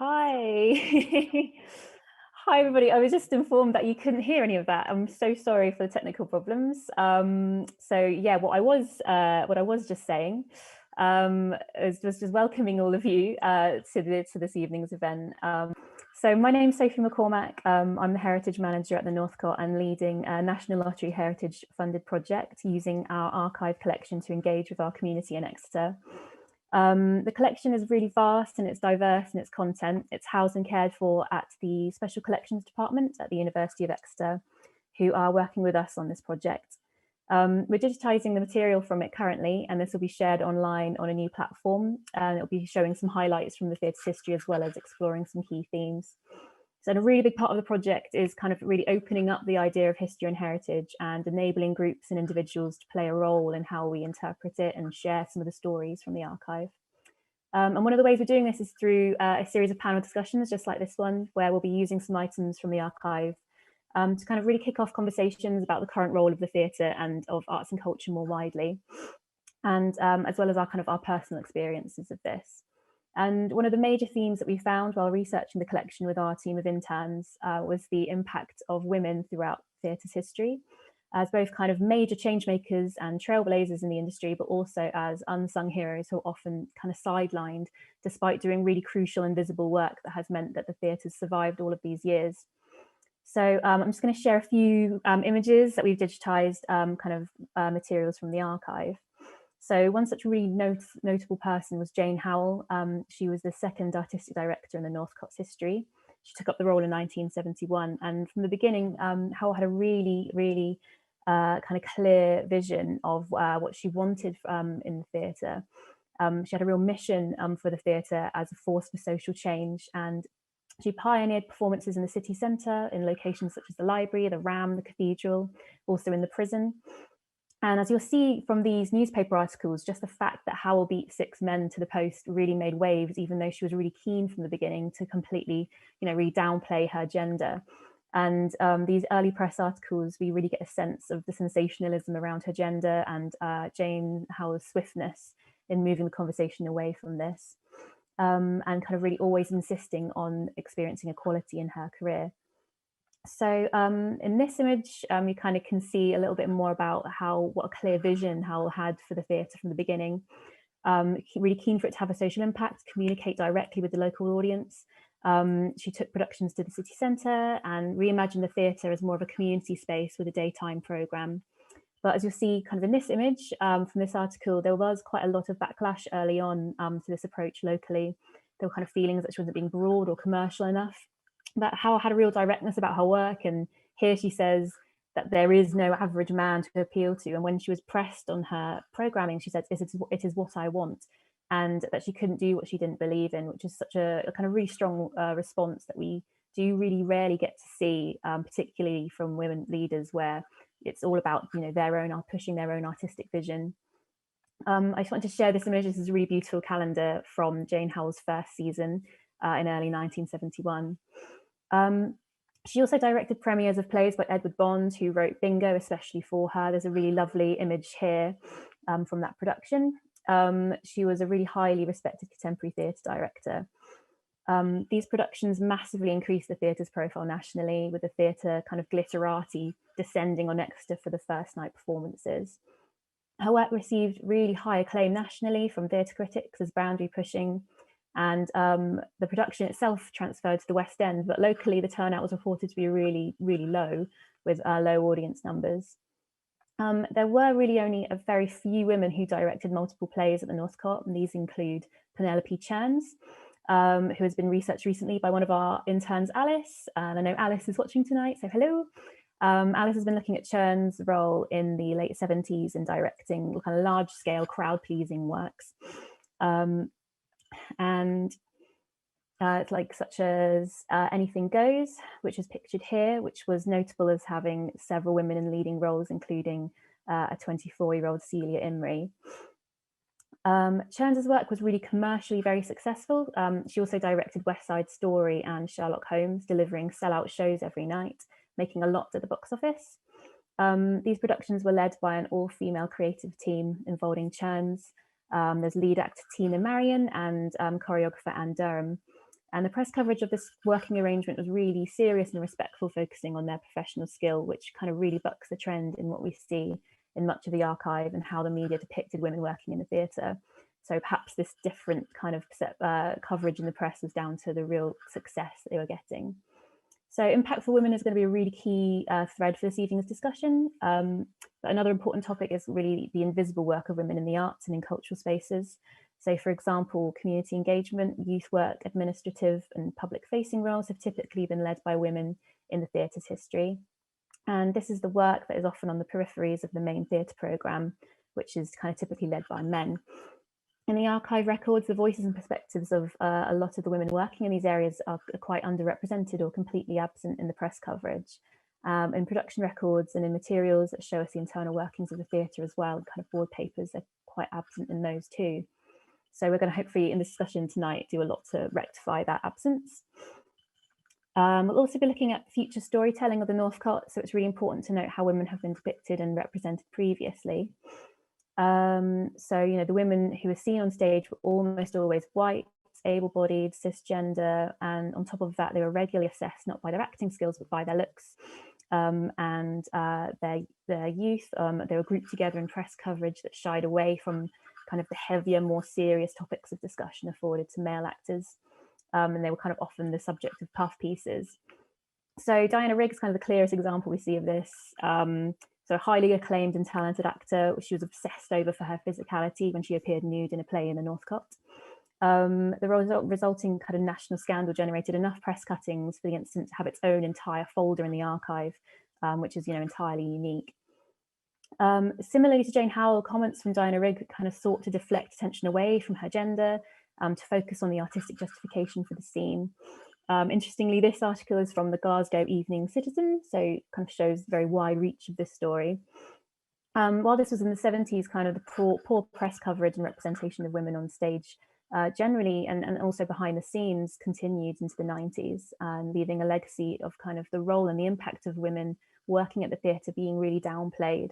Hi. Hi, everybody. I was just informed that you couldn't hear any of that. I'm so sorry for the technical problems. So yeah, what I was just saying was just welcoming all of you to this evening's event. So my name's Sophie Mccormack. I'm the Heritage Manager at the Northcott and leading a National Lottery Heritage funded project using our archive collection to engage with our community in Exeter. The collection is really vast and it's diverse in its content. It's housed and cared for at the Special Collections Department at the University of Exeter, who are working with us on this project. We're digitising the material from it currently, and this will be shared online on a new platform, and it'll be showing some highlights from the theatre's history as well as exploring some key themes. So a really big part of the project is kind of really opening up the idea of history and heritage and enabling groups and individuals to play a role in how we interpret it and share some of the stories from the archive. And one of the ways we're doing this is through a series of panel discussions, just like this one, where we'll be using some items from the archive to kind of really kick off conversations about the current role of the theatre and of arts and culture more widely, and as well as our personal experiences of this. And one of the major themes that we found while researching the collection with our team of interns was the impact of women throughout theatre's history, as both kind of major change makers and trailblazers in the industry, but also as unsung heroes who are often kind of sidelined despite doing really crucial invisible work that has meant that the theatre's survived all of these years. So I'm just going to share a few images that we've digitized, materials from the archive. So one such really notable person was Jane Howell. She was the second artistic director in the Northcott's history. She took up the role in 1971. And from the beginning, Howell had a really kind of clear vision of what she wanted in the theatre. She had a real mission for the theatre as a force for social change, and she pioneered performances in the city centre, in locations such as the library, the Ram, the cathedral, also in the prison. And as you'll see from these newspaper articles, just the fact that Howell beat 6 men to the post really made waves, even though she was really keen from the beginning to completely, really downplay her gender. And these early press articles, we really get a sense of the sensationalism around her gender and Jane Howell's swiftness in moving the conversation away from this, and kind of really always insisting on experiencing equality in her career. So in this image, you kind of can see a little bit more about what a clear vision Howell had for the theatre from the beginning. Really keen for it to have a social impact, communicate directly with the local audience. She took productions to the city centre and reimagined the theatre as more of a community space with a daytime programme. But as you'll see kind of in this image from this article, there was quite a lot of backlash early on to this approach locally. There were kind of feelings that she wasn't being broad or commercial enough. That Howell had a real directness about her work, and here she says that there is no average man to appeal to. And when she was pressed on her programming, she said, it is what I want, and that she couldn't do what she didn't believe in, which is such a kind of really strong response that we do really rarely get to see, particularly from women leaders, where it's all about pushing their own artistic vision. I just want to share this image. This is a really beautiful calendar from Jane Howell's first season in early 1971. She also directed premieres of plays by Edward Bond, who wrote Bingo especially for her. There's a really lovely image here from that production. She was a really highly respected contemporary theatre director. These productions massively increased the theatre's profile nationally, with the theatre kind of glitterati descending on Exeter for the first night performances. Her work received really high acclaim nationally from theatre critics as boundary pushing, and the production itself transferred to the West End, but locally the turnout was reported to be really low, with low audience numbers. There were really only a very few women who directed multiple plays at the Northcott, and these include Penelope Cherns, who has been researched recently by one of our interns, Alice, and I know Alice is watching tonight, so hello. Alice has been looking at Cherns' role in the late 70s in directing kind of large-scale crowd-pleasing works. Such as Anything Goes, which is pictured here, which was notable as having several women in leading roles, including a 24-year-old Celia Imrie. Cherns' work was really commercially very successful. She also directed West Side Story and Sherlock Holmes, delivering sellout shows every night, making a lot at the box office. These productions were led by an all-female creative team involving Cherns. There's lead actor Tina Marion and choreographer Anne Durham. And the press coverage of this working arrangement was really serious and respectful, focusing on their professional skill, which kind of really bucks the trend in what we see in much of the archive and how the media depicted women working in the theatre. So perhaps this different kind of coverage in the press was down to the real success that they were getting. So impact for women is going to be a really key thread for this evening's discussion. But another important topic is really the invisible work of women in the arts and in cultural spaces. So for example, community engagement, youth work, administrative and public facing roles have typically been led by women in the theatre's history. And this is the work that is often on the peripheries of the main theatre programme, which is kind of typically led by men. In the archive records, the voices and perspectives of a lot of the women working in these areas are quite underrepresented or completely absent in the press coverage. In production records and in materials that show us the internal workings of the theatre as well, kind of board papers are quite absent in those too. So we're going to hopefully in the discussion tonight do a lot to rectify that absence. We'll also be looking at future storytelling of the Northcott, so it's really important to note how women have been depicted and represented previously. So, you know, the women who were seen on stage were almost always white, able-bodied, cisgender, and on top of that, they were regularly assessed not by their acting skills, but by their looks and their youth. They were grouped together in press coverage that shied away from kind of the heavier, more serious topics of discussion afforded to male actors. And they were kind of often the subject of puff pieces. So Diana Rigg is kind of the clearest example we see of this. So a highly acclaimed and talented actor, which she was obsessed over for her physicality when she appeared nude in a play in the Northcott. The resulting kind of national scandal generated enough press cuttings for the incident to have its own entire folder in the archive, which is, you know, entirely unique. Similarly to Jane Howell, comments from Diana Rigg kind of sought to deflect attention away from her gender to focus on the artistic justification for the scene. Interestingly, this article is from the Glasgow Evening Citizen, so it kind of shows the very wide reach of this story. While this was in the 70s, kind of the poor press coverage and representation of women on stage generally, and also behind the scenes, continued into the 90s, leaving a legacy of kind of the role and the impact of women working at the theatre being really downplayed.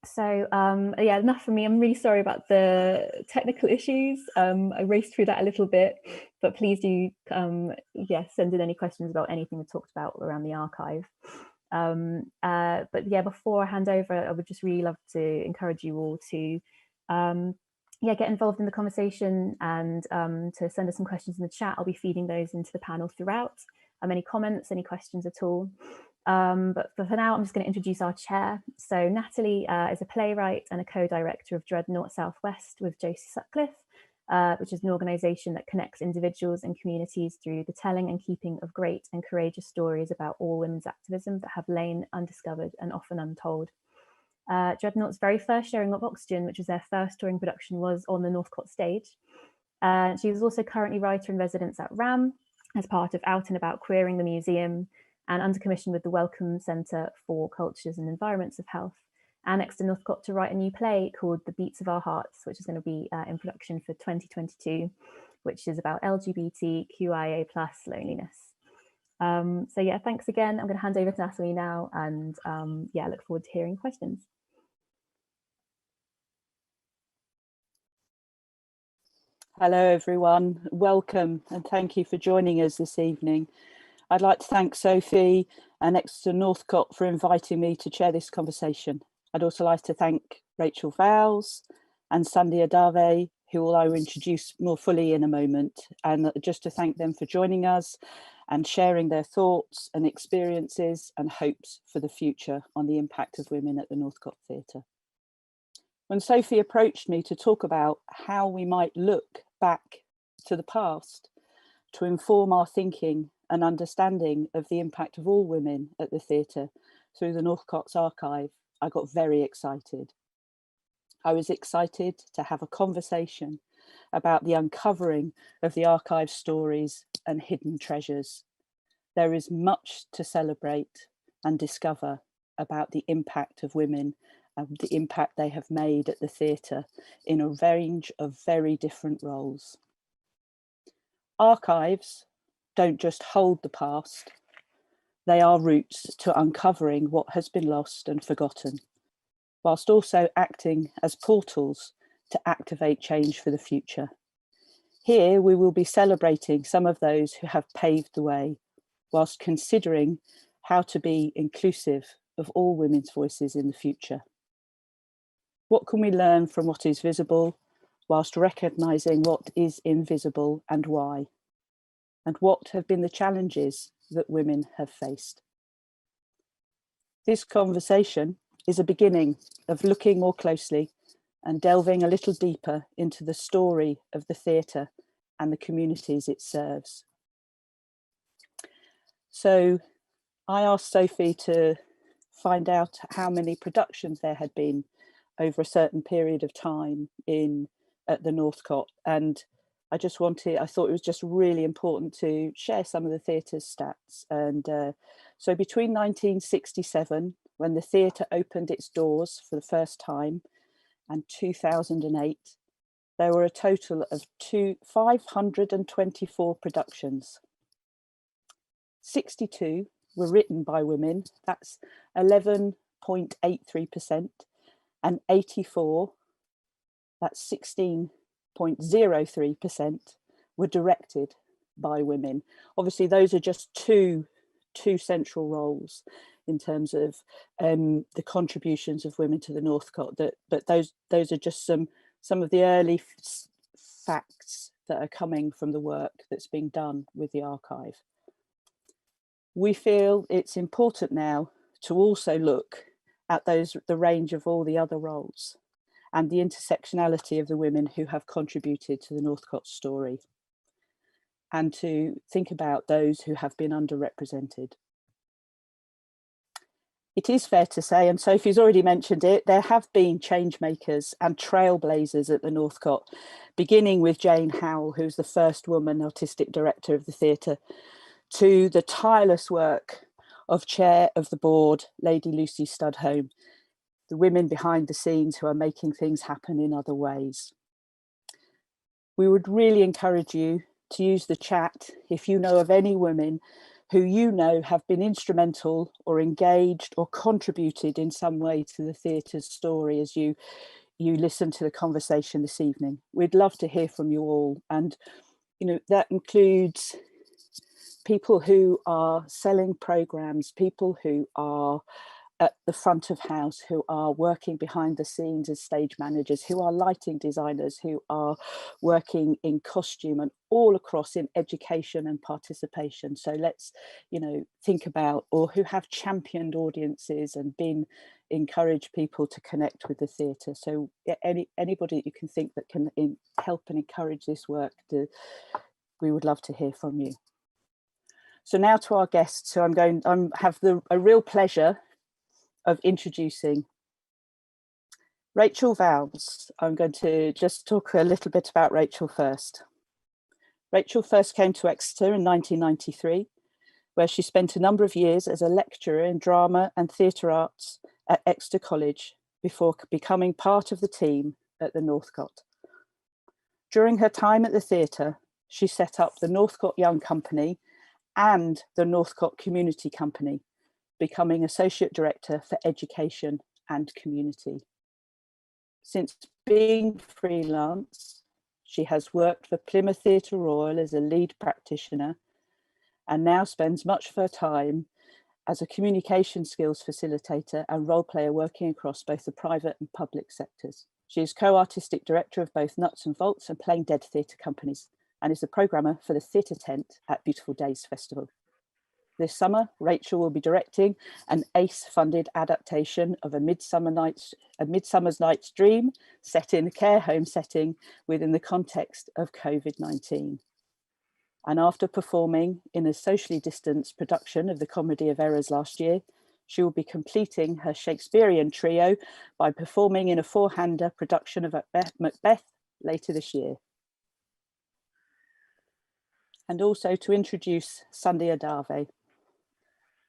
So yeah, enough from me. I'm really sorry about the technical issues. I raced through that a little bit, but please do send in any questions about anything we talked about around the archive. But yeah, before I hand over, I would just really love to encourage you all to get involved in the conversation and to send us some questions in the chat. I'll be feeding those into the panel throughout. Any comments, any questions at all. But for now, I'm just going to introduce our chair. So Natalie is a playwright and a co-director of Dreadnought Southwest with Josie Sutcliffe, which is an organisation that connects individuals and communities through the telling and keeping of great and courageous stories about all women's activism that have lain undiscovered and often untold. Dreadnought's very first showing of Oxygen, which was their first touring production, was on the Northcott stage. She is also currently writer in residence at RAM as part of Out and About Queering the Museum, and under commission with the Wellcome Centre for Cultures and Environments of Health, and next to Northcott to write a new play called The Beats of Our Hearts, which is going to be in production for 2022, which is about LGBTQIA+ loneliness. So yeah, thanks again. I'm going to hand over to Natalie now, and yeah, I look forward to hearing questions. Hello everyone, welcome and thank you for joining us this evening. I'd like to thank Sophie and Exeter Northcott for inviting me to chair this conversation. I'd also like to thank Rachel Vowles and Sandy Adave, who I will introduce more fully in a moment, and just to thank them for joining us and sharing their thoughts and experiences and hopes for the future on the impact of women at the Northcott Theatre. When Sophie approached me to talk about how we might look back to the past to inform our thinking and understanding of the impact of all women at the theatre through the Northcott's archive, I got very excited. I was excited to have a conversation about the uncovering of the archive stories and hidden treasures. There is much to celebrate and discover about the impact of women and the impact they have made at the theatre in a range of very different roles. Archives don't just hold the past, they are routes to uncovering what has been lost and forgotten, whilst also acting as portals to activate change for the future. Here we will be celebrating some of those who have paved the way, whilst considering how to be inclusive of all women's voices in the future. What can we learn from what is visible, whilst recognising what is invisible and why? And what have been the challenges that women have faced? This conversation is a beginning of looking more closely and delving a little deeper into the story of the theatre and the communities it serves. So I asked Sophie to find out how many productions there had been over a certain period of time at the Northcott, and I thought it was just really important to share some of the theatre's stats. And so between 1967, when the theatre opened its doors for the first time, and 2008, there were a total of 524 productions. 62 were written by women, that's 11.83%, and 84, that's 16.03%, were directed by women. Obviously, those are just two central roles in terms of the contributions of women to the Northcott. But those are just some of the early facts that are coming from the work that's being done with the archive. We feel it's important now to also look at the range of all the other roles and the intersectionality of the women who have contributed to the Northcott story, and to think about those who have been underrepresented. It is fair to say, and Sophie's already mentioned it, there have been change makers and trailblazers at the Northcott, beginning with Jane Howell, who's the first woman artistic director of the theatre, to the tireless work of chair of the board, Lady Lucy Studholme, the women behind the scenes who are making things happen in other ways. We would really encourage you to use the chat if you know of any women who you know have been instrumental or engaged or contributed in some way to the theatre's story as you listen to the conversation this evening. We'd love to hear from you all, and that includes people who are selling programs, people who are at the front of house, who are working behind the scenes as stage managers, who are lighting designers, who are working in costume, and all across in education and participation. So let's, think about, or who have championed audiences and encourage people to connect with the theatre. So anybody you can think that can help and encourage this work, we would love to hear from you. So now to our guests, so I have a real pleasure of introducing Rachel Vowles. I'm going to just talk a little bit about Rachel first. Rachel first came to Exeter in 1993, where she spent a number of years as a lecturer in drama and theatre arts at Exeter College before becoming part of the team at the Northcott. During her time at the theatre, she set up the Northcott Young Company and the Northcott Community Company, becoming Associate Director for Education and Community. Since being freelance, she has worked for Plymouth Theatre Royal as a lead practitioner, and now spends much of her time as a communication skills facilitator and role player, working across both the private and public sectors. She is co-artistic director of both Nuts and Bolts and Playing Dead theatre companies, and is the programmer for the Theatre Tent at Beautiful Days Festival. This summer, Rachel will be directing an ACE-funded adaptation of A Midsummer's Night's Dream, set in a care home setting within the context of COVID-19. And after performing in a socially distanced production of the Comedy of Errors last year, she will be completing her Shakespearean trio by performing in a four-hander production of Macbeth later this year. And also to introduce Sandhya Dave.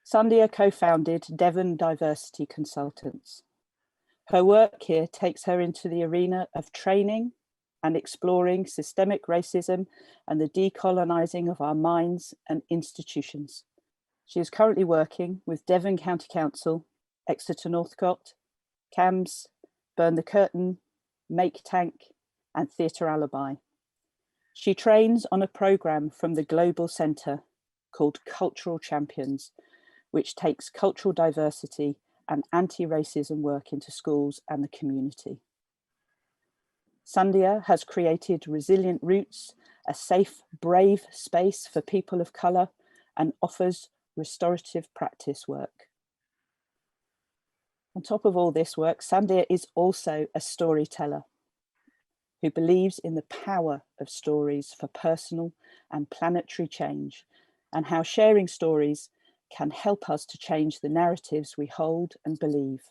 Sandhya co-founded Devon Diversity Consultants. Her work here takes her into the arena of training and exploring systemic racism and the decolonising of our minds and institutions. She is currently working with Devon County Council, Exeter Northcott, CAMS, Burn the Curtain, Make Tank, and Theatre Alibi. She trains on a programme from the Global Centre called Cultural Champions, which takes cultural diversity and anti-racism work into schools and the community. Sandhya has created Resilient Roots, a safe, brave space for people of colour, and offers restorative practice work. On top of all this work, Sandhya is also a storyteller who believes in the power of stories for personal and planetary change, and how sharing stories can help us to change the narratives we hold and believe.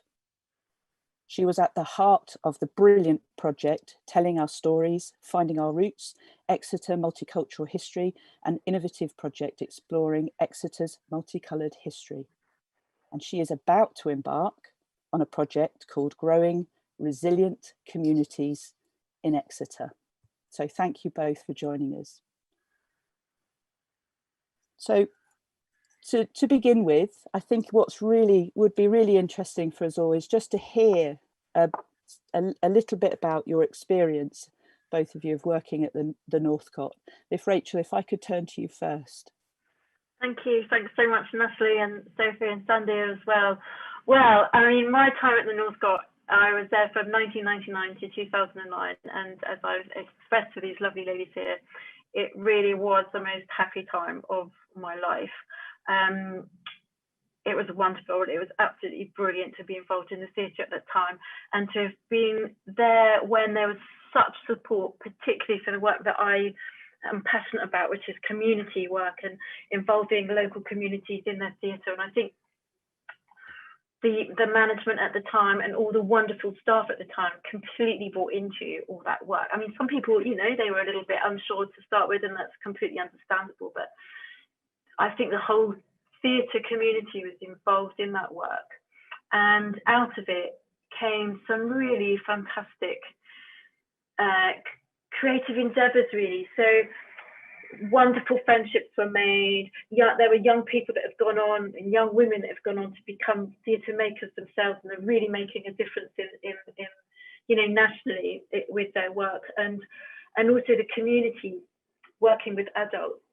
She was at the heart of the brilliant project Telling Our Stories, Finding Our Roots, Exeter Multicultural History, an innovative project exploring Exeter's multicoloured history. And she is about to embark on a project called Growing Resilient Communities in Exeter. So thank you both for joining us. So to begin with, I think would be really interesting for us all is just to hear a little bit about your experience, both of you, of working at the Northcott. Rachel, if I could turn to you first. Thank you. Thanks so much, Natalie and Sophie and Sandhya as well. Well, I mean, my time at the Northcott, I was there from 1999 to 2009, and as I've expressed to these lovely ladies here, it really was the most happy time of my life. It was wonderful. It was absolutely brilliant to be involved in the theatre at that time, and to have been there when there was such support, particularly for the work that I am passionate about, which is community work and involving local communities in their theatre. And I think the management at the time and all the wonderful staff at the time completely bought into all that work. I mean, some people, you know, they were a little bit unsure to start with, and that's completely understandable. But I think the whole theatre community was involved in that work. And out of it came some really fantastic creative endeavours, really. So wonderful friendships were made. There were young people that have gone on, and young women that have gone on to become theatre makers themselves, and they're really making a difference in you know, nationally with their work. And also the community working with adults,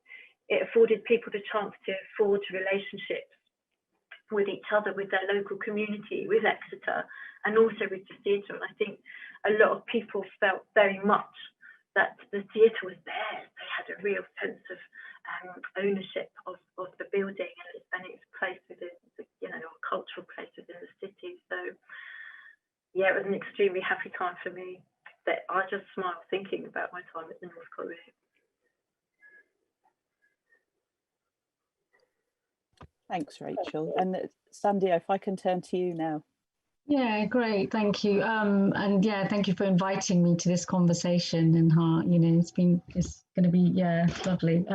it afforded people the chance to forge relationships with each other, with their local community, with Exeter, and also with the theatre. And I think a lot of people felt very much that the theatre was theirs. They had a real sense of ownership of the building and its place within, you know, a cultural place within the city. So yeah, it was an extremely happy time for me that I just smile thinking about my time at the Northcott. Thanks, Rachel. And Sandhya, if I can turn to you now. Yeah, great, thank you. And yeah, thank you for inviting me to this conversation. And you know, it's going to be, yeah, lovely.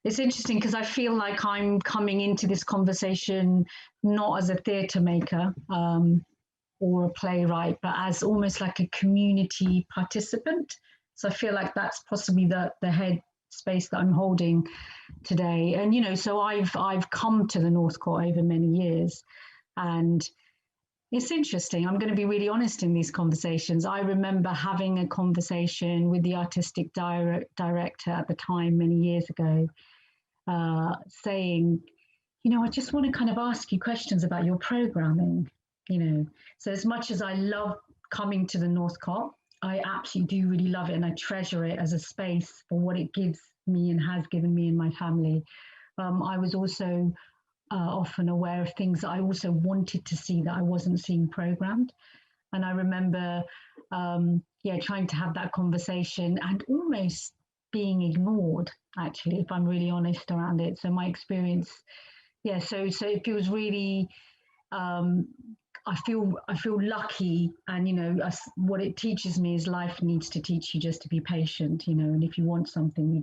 It's interesting because I feel like I'm coming into this conversation not as a theatre maker or a playwright, but as almost like a community participant. So I feel like that's possibly the head space that I'm holding today. And you know, so I've come to the Northcott over many years, and it's interesting. I'm going to be really honest in these conversations. I remember having a conversation with the artistic director at the time, many years ago, saying, you know, I just want to kind of ask you questions about your programming, you know. So as much as I love coming to the Northcott, I absolutely do really love it, and I treasure it as a space for what it gives me and has given me and my family. I was also often aware of things that I also wanted to see that I wasn't seeing programmed. And I remember, trying to have that conversation and almost being ignored, actually, if I'm really honest around it. So my experience, so it feels really, I feel lucky, and you know, what it teaches me is life needs to teach you just to be patient, you know, and if you want something,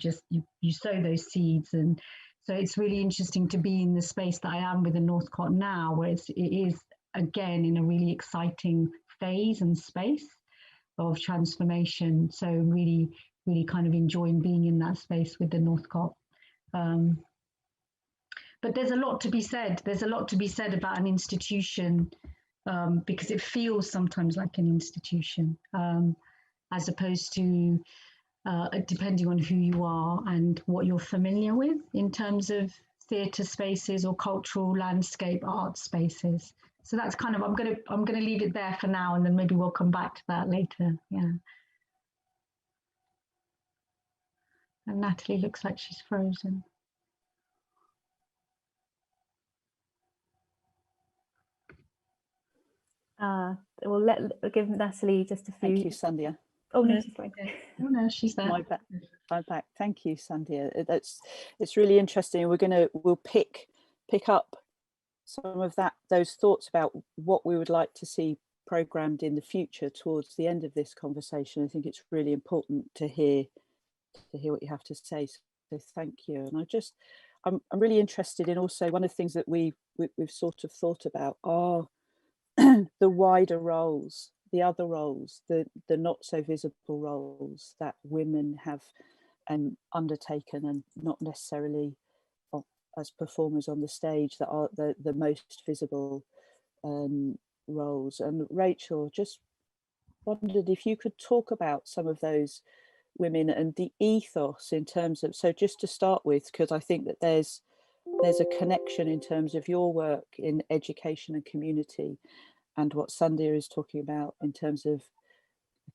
you sow those seeds. And so it's really interesting to be in the space that I am with the Northcott now, where it is again in a really exciting phase and space of transformation. So really, really kind of enjoying being in that space with the Northcott. But there's a lot to be said. There's a lot to be said about an institution, because it feels sometimes like an institution, as opposed to depending on who you are and what you're familiar with in terms of theatre spaces or cultural landscape art spaces. So that's kind of, I'm gonna leave it there for now, and then maybe we'll come back to that later. Yeah. And Natalie looks like she's frozen. We'll give Natalie just a few. Thank you, Sandhya. Oh no, she's fine. Oh no, she's there. I'm back. Thank you, Sandhya. It's really interesting. We'll pick up some of those thoughts about what we would like to see programmed in the future towards the end of this conversation. I think it's really important to hear what you have to say. So thank you. And I'm really interested in also one of the things that we've sort of thought about are the wider roles, the other roles, the not so visible roles that women have undertaken, and not necessarily as performers on the stage that are the most visible roles. And Rachel, just wondered if you could talk about some of those women and the ethos in terms of, so just to start with, because I think that there's a connection in terms of your work in education and community and what Sandhya is talking about in terms of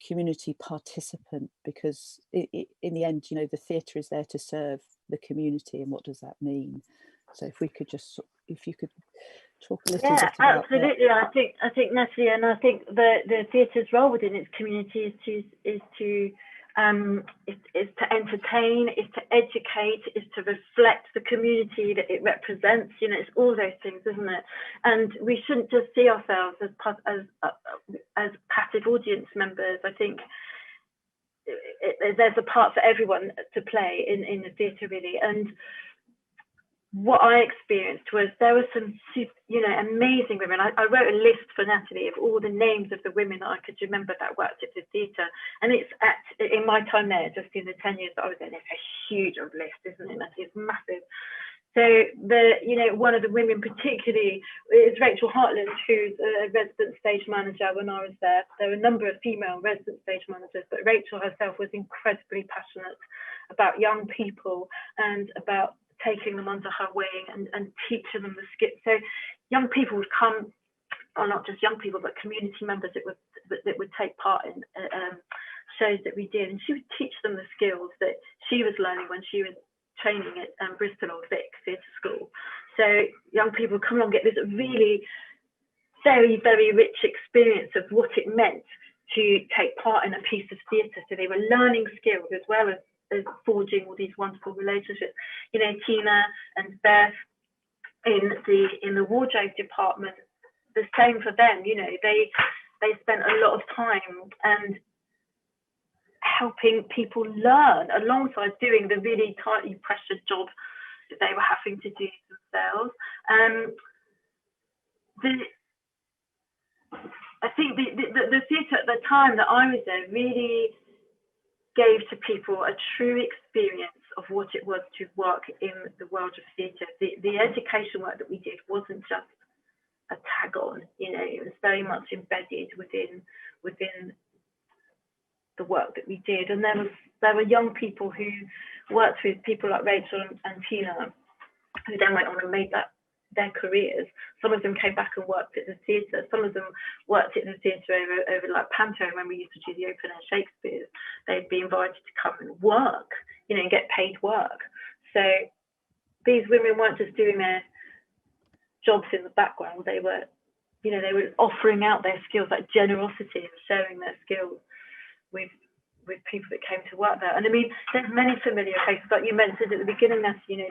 community participant, because in the end, you know, the theatre is there to serve the community, and what does that mean? So if you could talk a little bit about absolutely that. I think Natalie, and I think the theatre's role within its community is to entertain, is to educate, is to reflect the community that it represents. You know, it's all those things, isn't it? And we shouldn't just see ourselves as passive audience members. I think there's a part for everyone to play in the theatre, really. And what I experienced was there were some, amazing women. I wrote a list for Natalie of all the names of the women that I could remember that worked at the theatre. And it's in my time there, just in the 10 years that I was there, it's a huge list, isn't it, Natalie? It's massive. So one of the women particularly is Rachel Heartland, who's a resident stage manager when I was there. There were a number of female resident stage managers, but Rachel herself was incredibly passionate about young people and about taking them under her wing and teaching them the skills. So young people would come, or not just young people, but community members that would take part in shows that we did, and she would teach them the skills that she was learning when she was training at Bristol or Vic Theatre School. So young people come along, get this really very, very rich experience of what it meant to take part in a piece of theatre. So they were learning skills as well as forging all these wonderful relationships. You know, Tina and Beth in the wardrobe department, the same for them. You know, they spent a lot of time and helping people learn alongside doing the really tightly pressured job that they were having to do themselves. I think the theatre at the time that I was there really gave to people a true experience of what it was to work in the world of theatre. The education work that we did wasn't just a tag on, you know, it was very much embedded within the work that we did. And there were young people who worked with people like Rachel and Tina, who then went on and made that their careers. Some of them came back and worked at the theatre. Some of them worked at the theatre over like Panto when we used to do the open air Shakespeare. They'd be invited to come and work, you know, and get paid work. So these women weren't just doing their jobs in the background. They were offering out their skills, like generosity, and sharing their skills with people that came to work there. And I mean, there's many familiar faces, like you mentioned at the beginning, Ness, you know,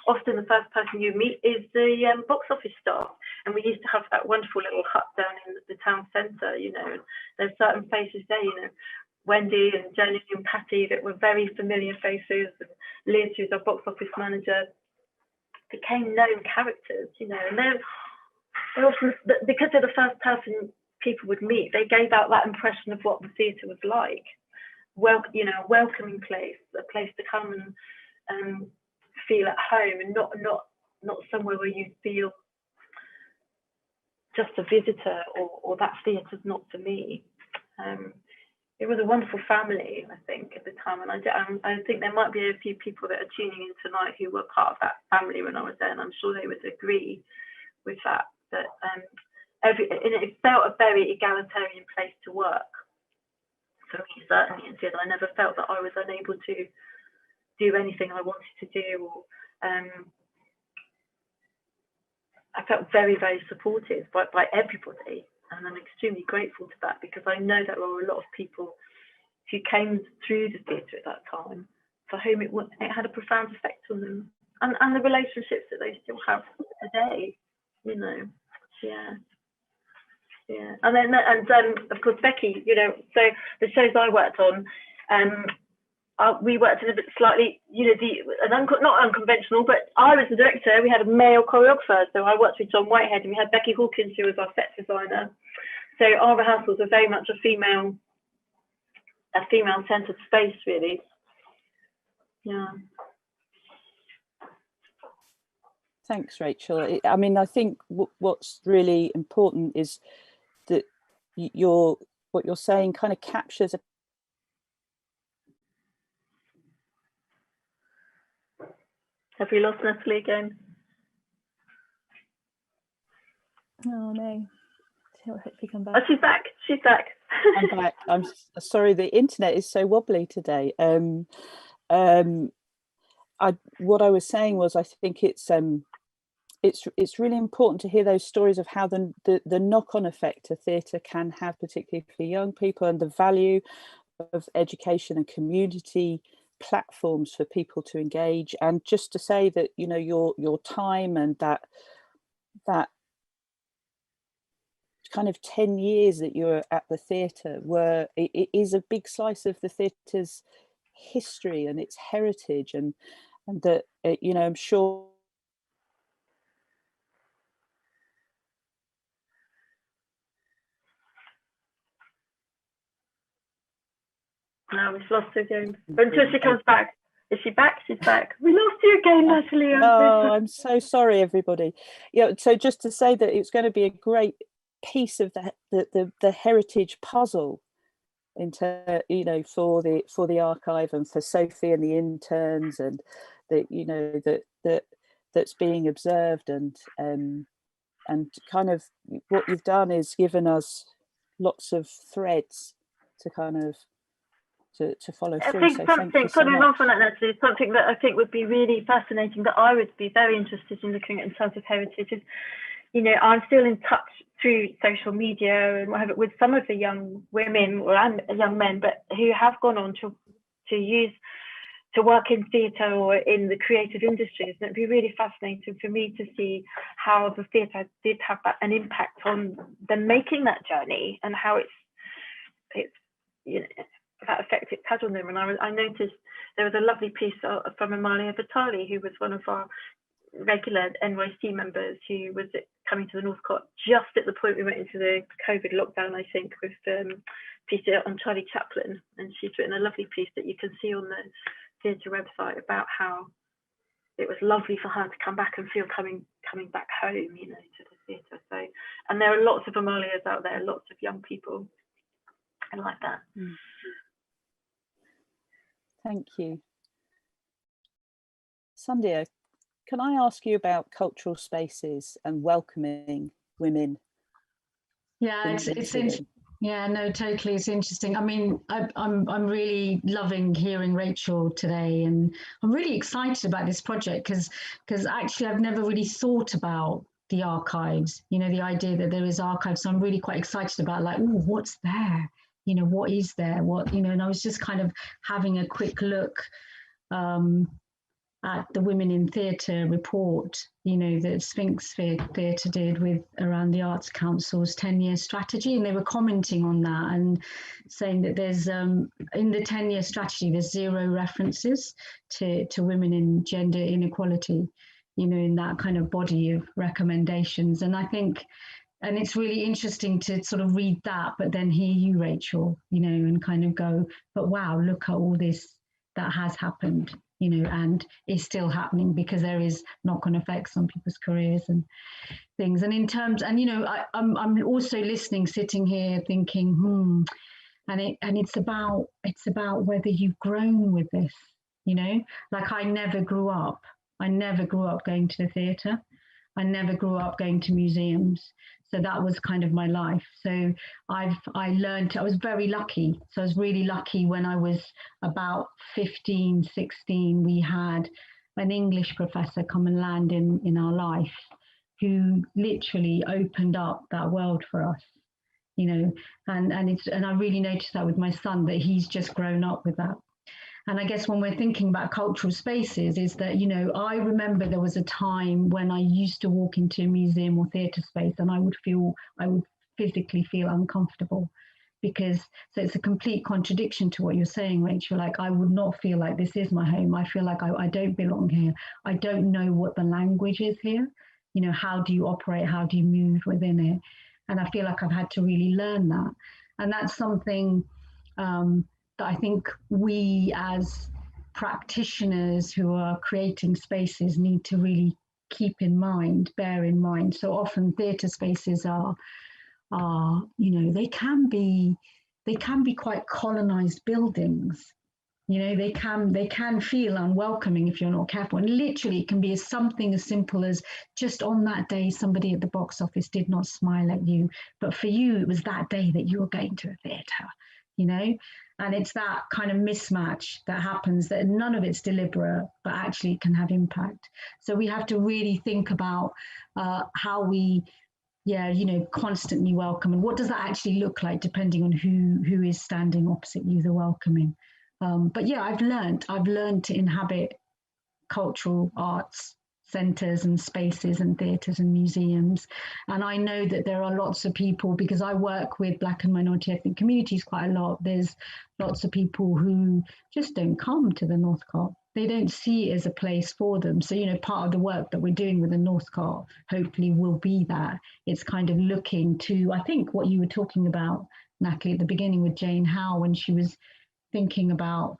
often the first person you meet is the box office staff. And we used to have that wonderful little hut down in the town centre, you know, and there's certain faces there, you know, Wendy and Jenny and Patty that were very familiar faces, and Liz, who's our box office manager, became known characters, you know, and they often, because they're the first person people would meet, they gave out that impression of what the theatre was like. Well, you know, a welcoming place, a place to come and feel at home, and not somewhere where you feel just a visitor or that theatre's not for me. it was a wonderful family, I think, at the time. And I think there might be a few people that are tuning in tonight who were part of that family when I was there, and I'm sure they would agree with that. But it felt a very egalitarian place to work. For me, certainly, it did. I never felt that I was unable to do anything I wanted to do. Or, I felt very, very supported by everybody. And I'm extremely grateful to that, because I know there are a lot of people who came through the theatre at that time for whom it had a profound effect on them, and the relationships that they still have today, you know. Yeah. And then of course Becky, you know, so the shows I worked on, we worked in a bit slightly, you know, not unconventional, but I was the director. We had a male choreographer, so I worked with John Whitehead, and we had Becky Hawkins, who was our set designer. So our rehearsals are very much a female-centered space, really. Yeah. Thanks, Rachel. I mean, I think what's really important is that what you're saying kind of captures a. Have we lost Natalie again? Oh no. She'll hopefully come back. Oh, she's back. She's back. I'm back. I'm sorry, the internet is so wobbly today. What I was saying was, I think it's really important to hear those stories of how the knock-on effect a theatre can have, particularly for young people, and the value of education and community platforms for people to engage. And just to say that, you know, your time and that kind of 10 years that you're at the theatre it is a big slice of the theatre's history and its heritage, and that, you know, I'm sure. No, we've lost her again. But until she comes back. Is she back? She's back. We lost you again, Natalie. I'm so sorry, everybody. Yeah, so just to say that it's going to be a great piece of the heritage puzzle into, you know, for the archive and for Sophie and the interns, and that, you know, that's being observed, and kind of what you've done is given us lots of threads to kind of to follow through. I think following on from that, Natalie, is something that I think would be really fascinating, that I would be very interested in looking at in terms of heritage, is, you know, I'm still in touch through social media and whatever with some of the young women and young men, but who have gone on to work in theatre or in the creative industries. And it'd be really fascinating for me to see how the theatre did have an impact on them making that journey, and how it's you know, that effect it's had on them. And I noticed there was a lovely piece from Amalia Vitali, who was one of our regular NYC members, who was coming to the Northcott just at the point we went into the COVID lockdown, I think, with piece on Charlie Chaplin. And she's written a lovely piece that you can see on the theatre website about how it was lovely for her to come back and feel coming back home, you know, to the theatre. So, and there are lots of Amalias out there, lots of young people, and like that. Thank you. Sandhya, can I ask you about cultural spaces and welcoming women? Yeah, it's yeah, no, totally. It's interesting. I mean, I'm really loving hearing Rachel today, and I'm really excited about this project because actually I've never really thought about the archives, you know, the idea that there is archives. So I'm really quite excited about, like, oh, what's there? You know, what is there? What, you know, and I was just kind of having a quick look at the Women in Theatre report, you know, that Sphinx Theatre did with around the Arts Council's 10-year strategy. And they were commenting on that and saying that there's, in the 10-year strategy, there's 0 references to women in gender inequality, you know, in that kind of body of recommendations. And I think, and it's really interesting to sort of read that, but then hear you, Rachel, you know, and kind of go, but wow, look at all this that has happened, you know, and is still happening, because there is knock-on effects on people's careers and things. And in terms, and, you know, I'm also listening, sitting here thinking, and it's about whether you've grown with this, you know. Like I never grew up going to the theatre. I never grew up going to museums. So that was kind of my life. So I learned, I was very lucky. So I was really lucky when I was about 15, 16, we had an English professor come and land in our life who literally opened up that world for us, you know, and I really noticed that with my son, that he's just grown up with that. And I guess when we're thinking about cultural spaces is that, you know, I remember there was a time when I used to walk into a museum or theatre space and I would physically feel uncomfortable because, so it's a complete contradiction to what you're saying, Rachel. Like, I would not feel like this is my home. I feel like I don't belong here. I don't know what the language is here. You know, how do you operate? How do you move within it? And I feel like I've had to really learn that. And that's something that I think we as practitioners who are creating spaces need to really keep in mind, bear in mind. So often theatre spaces are, you know, they can be quite colonized buildings. You know, they can feel unwelcoming if you're not careful. And literally it can be something as simple as just on that day, somebody at the box office did not smile at you. But for you, it was that day that you were going to a theatre, you know? And it's that kind of mismatch that happens, that none of it's deliberate, but actually it can have impact. So we have to really think about how we, you know, constantly welcome, and what does that actually look like depending on who is standing opposite you, the welcoming. But yeah, I've learned to inhabit cultural arts centres and spaces and theatres and museums. And I know that there are lots of people, because I work with Black and minority ethnic communities quite a lot, there's lots of people who just don't come to the Northcott. They don't see it as a place for them. So, you know, part of the work that we're doing with the Northcott hopefully will be that. It's kind of looking to, I think what you were talking about, Natalie, at the beginning with Jane Howell, when she was thinking about,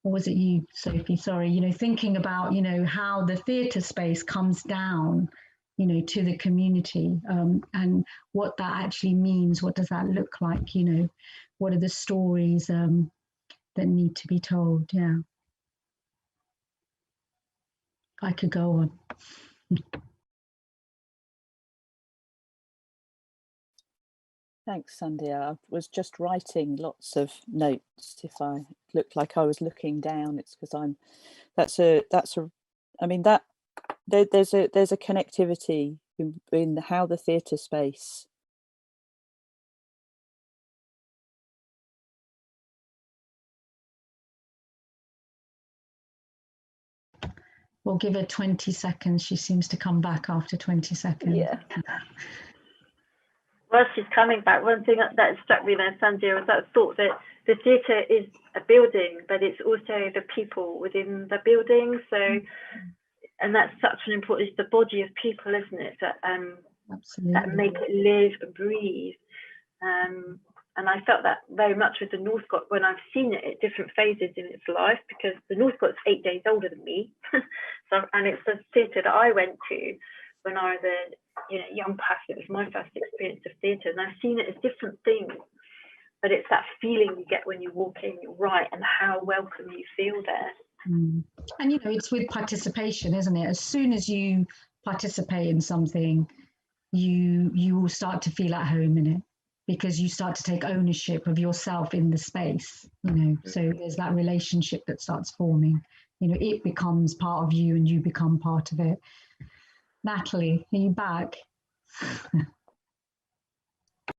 or was it you, Sophie? Sorry, you know, thinking about, you know, how the theatre space comes down, you know, to the community, and what that actually means. What does that look like? You know, what are the stories that need to be told? Yeah, I could go on. Thanks, Sandy. I was just writing lots of notes. If I looked like I was looking down, it's because there's a connectivity in how the theatre space. We'll give her 20 seconds. She seems to come back after 20 seconds. Yeah. While she's coming back, one thing that struck me there, Sandy, was that thought that the theatre is a building, but it's also the people within the building. So, and that's such an important, it's the body of people, isn't it? That that make it live and breathe. And I felt that very much with the Northcott when I've seen it at different phases in its life, because the Northcott's 8 days older than me. So, and it's the theatre that I went to when I was a young person. It was my first experience of theatre, and I've seen it as different things, but it's that feeling you get when you walk in, you're right, and how welcome you feel there. And you know, it's with participation, isn't it? As soon as you participate in something, you will start to feel at home in it, because you start to take ownership of yourself in the space, you know. So there's that relationship that starts forming, you know, it becomes part of you and you become part of it. Natalie, are you back?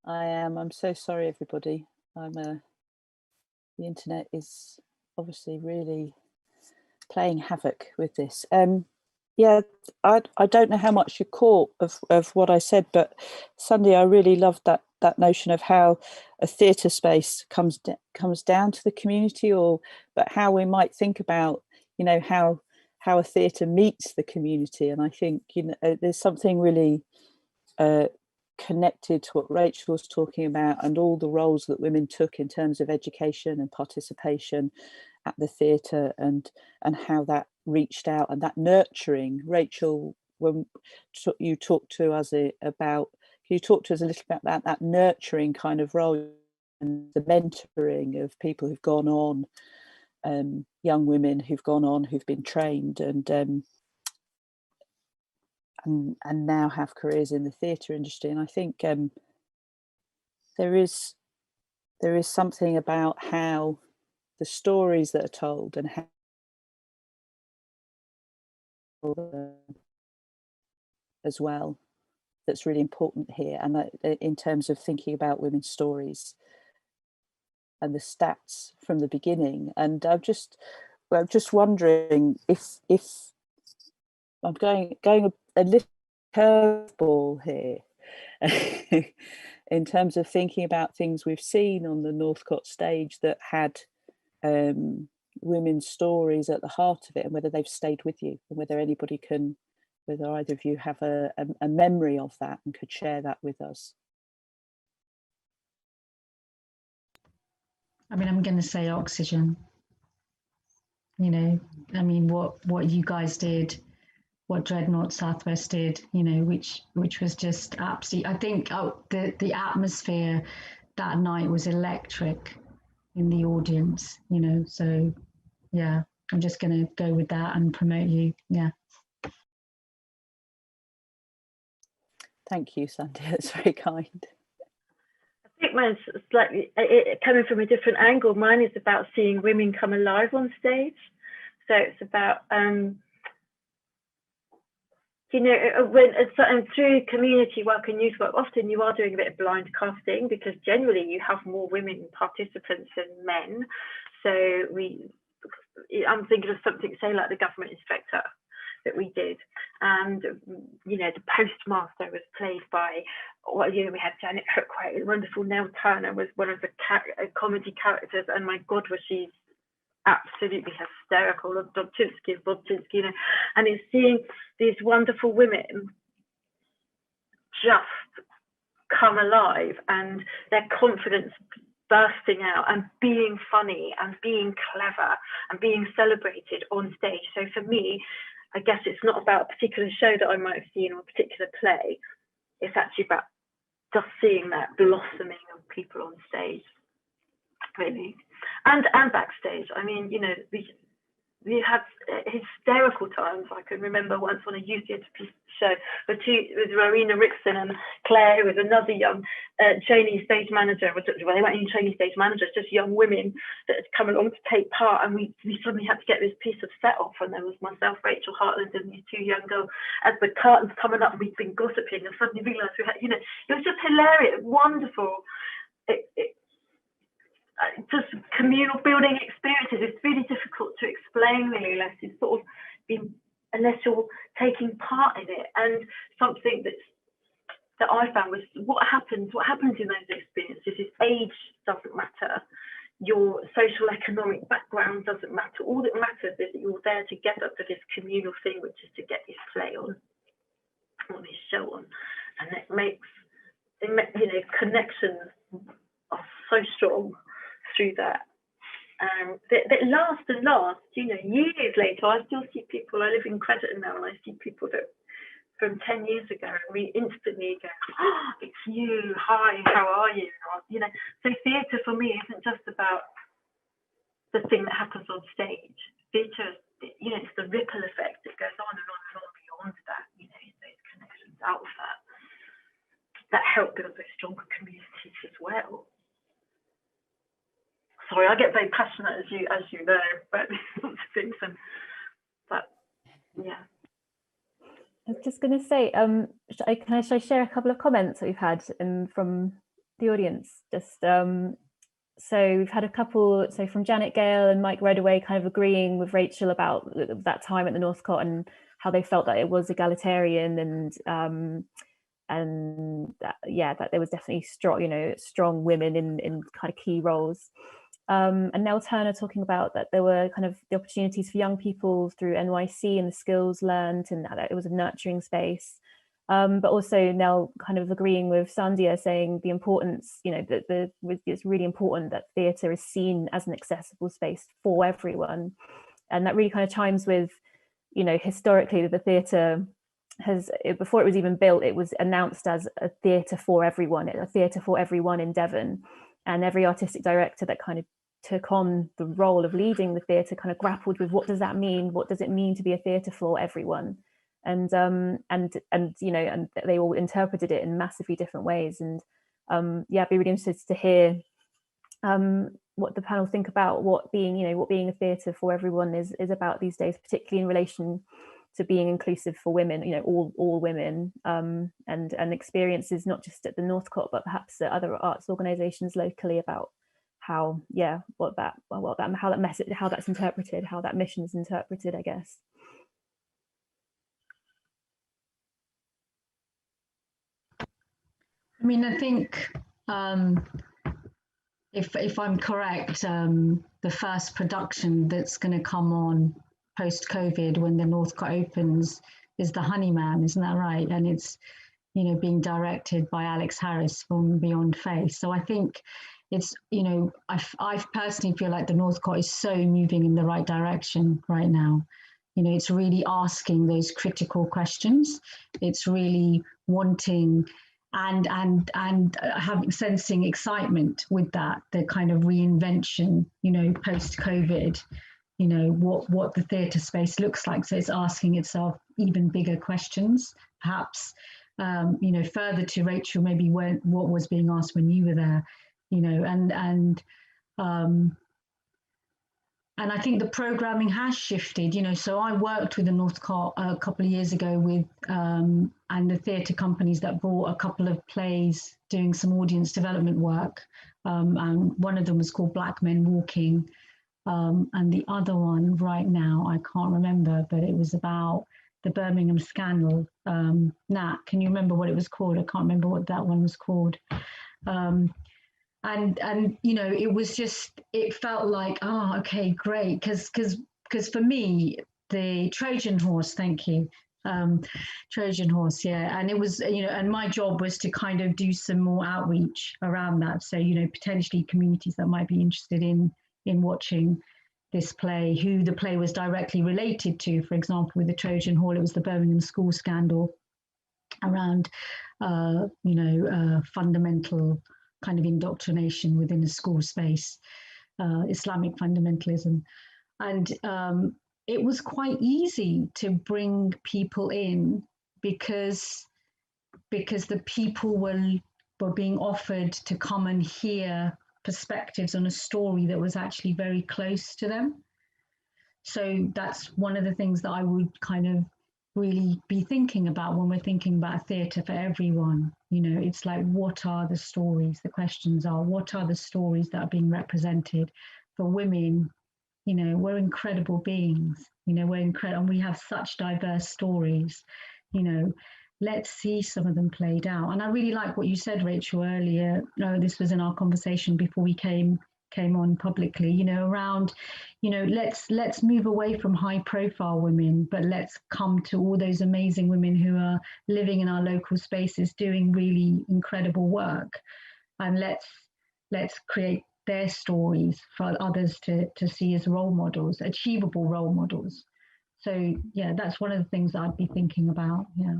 I am. I'm so sorry, everybody. The internet is obviously really playing havoc with this. Yeah, I don't know how much you caught of what I said, but Sandy, I really loved that notion of how a theatre space comes down to the community, but how we might think about, you know, how a theatre meets the community. And I think, you know, there's something really connected to what Rachel was talking about, and all the roles that women took in terms of education and participation at the theatre, and how that reached out, and that nurturing. Rachel, when you talked to us a little bit about that nurturing kind of role the mentoring of people who've gone on, young women who've gone on, who've been trained and now have careers in the theatre industry. And I think there is something about how the stories that are told and how as well that's really important here, and that in terms of thinking about women's stories and the stats from the beginning. And I'm just wondering if I'm going a little curveball here in terms of thinking about things we've seen on the Northcott stage that had women's stories at the heart of it, and whether they've stayed with you, and whether either of you have a memory of that and could share that with us. I mean, I'm going to say Oxygen. You know, I mean, what you guys did, what Dreadnought Southwest did, you know, which was just absolutely, I think the atmosphere that night was electric in the audience, you know, so yeah, I'm just going to go with that and promote you. Yeah. Thank you, Sandy. That's very kind. I think mine's slightly coming from a different angle. Mine is about seeing women come alive on stage. So it's about, you know, when through community work and youth work, often you are doing a bit of blind casting because generally you have more women participants than men. So I'm thinking of something, say, like the government inspector that we did, and you know, the postmaster was played by, well, you know, we had Janet Hookway, wonderful. Nell Turner was one of the comedy characters, and my God, was she absolutely hysterical. Bob Chinsky, you know, and it's seeing these wonderful women just come alive and their confidence bursting out and being funny and being clever and being celebrated on stage. So for me, I guess it's not about a particular show that I might have seen or a particular play. It's actually about just seeing that blossoming of people on stage, really, and backstage. I mean, you know, we had hysterical times. I can remember once on a youth theatre show with Rowena Rickson and Claire, who was another young trainee stage manager. Well, they weren't even trainee stage managers, just young women that had come along to take part. And we suddenly had to get this piece of set off. And there was myself, Rachel Heartland, and these two young girls. As the curtains coming up, we'd been gossiping and suddenly realised we had, you know, it was just hilarious, wonderful. Just communal building experiences. It's really difficult to explain, really, unless you've sort of unless you're taking part in it. And something that I found was what happens in those experiences is age doesn't matter, your social economic background doesn't matter. All that matters is that you're there together for this communal thing, which is to get this play on, or this show on, and it makes, you know, connections are so strong through that. That last, you know, years later, I still see people. I live in Crediton now, and I see people that from 10 years ago, and we instantly go, "Oh, it's you! Hi, how are you?" Or, you know, so theatre for me isn't just about the thing that happens on stage. Theatre, you know, it's the ripple effect that goes on and on and on beyond that. You know, those connections out of that help build those stronger communities as well. Sorry, I get very passionate, as you know, but lots of things, but yeah. I was just going to say, should I share a couple of comments that we've had from the audience? Just so we've had a couple, so from Janet Gale and Mike Redaway, kind of agreeing with Rachel about that time at the Northcott and how they felt that it was egalitarian, and that there was definitely strong women in kind of key roles. And Nell Turner talking about that there were kind of the opportunities for young people through NYC and the skills learned, and that it was a nurturing space. But also Nell kind of agreeing with Sandhya, saying the importance, you know, that it's really important that theatre is seen as an accessible space for everyone. And that really kind of chimes with, you know, historically the theatre before it was even built, it was announced as a theatre for everyone in Devon. and every artistic director that kind of took on the role of leading the theatre kind of grappled with, what does that mean? What does it mean to be a theatre for everyone? And you know, and they all interpreted it in massively different ways. And yeah, I'd be really interested to hear what the panel think about what being a theatre for everyone is about these days, particularly in relation to being inclusive for women, you know, all women, and experiences not just at the Northcott but perhaps at other arts organisations locally, about how how that message, how that's interpreted, how that mission is interpreted, I guess. I mean, I think if I'm correct, the first production that's going to come on post-COVID when the Northcott opens is The Honeyman, isn't that right? And it's, you know, being directed by Alex Harris from Beyond Faith. So I think it's, you know, I personally feel like the Northcott is so moving in the right direction right now. You know, it's really asking those critical questions. It's really wanting and having, sensing excitement with that, the kind of reinvention, you know, post-COVID, you know, what the theatre space looks like. So it's asking itself even bigger questions, perhaps, you know, further to Rachel, maybe what was being asked when you were there, you know, and I think the programming has shifted, you know. So I worked with the Northcott a couple of years ago with, and the theatre companies that brought a couple of plays doing some audience development work. And one of them was called Black Men Walking. And the other one right now, I can't remember, but it was about the Birmingham scandal. Nat, can you remember what it was called? I can't remember what that one was called. And you know, it was just, it felt like, oh, okay, great, because for me, the Trojan horse, thank you, Trojan horse, yeah, and it was, you know, and my job was to kind of do some more outreach around that. So, you know, potentially communities that might be interested in watching this play, who the play was directly related to. For example, with the Trojan Hall, it was the Birmingham school scandal around, you know, fundamental kind of indoctrination within the school space, Islamic fundamentalism. And it was quite easy to bring people in because the people were being offered to come and hear perspectives on a story that was actually very close to them. So that's one of the things that I would kind of really be thinking about when we're thinking about theatre for everyone. You know, it's like, what are the stories? The questions are, what are the stories that are being represented for women? You know, we're incredible beings, you know, we're incredible, and we have such diverse stories, you know. Let's see some of them played out. And I really like what you said, Rachel, earlier. This was in our conversation before we came on publicly, you know, around, you know, let's move away from high profile women, but let's come to all those amazing women who are living in our local spaces doing really incredible work, and let's create their stories for others to see as role models, achievable role models. So yeah, that's one of the things I'd be thinking about. Yeah.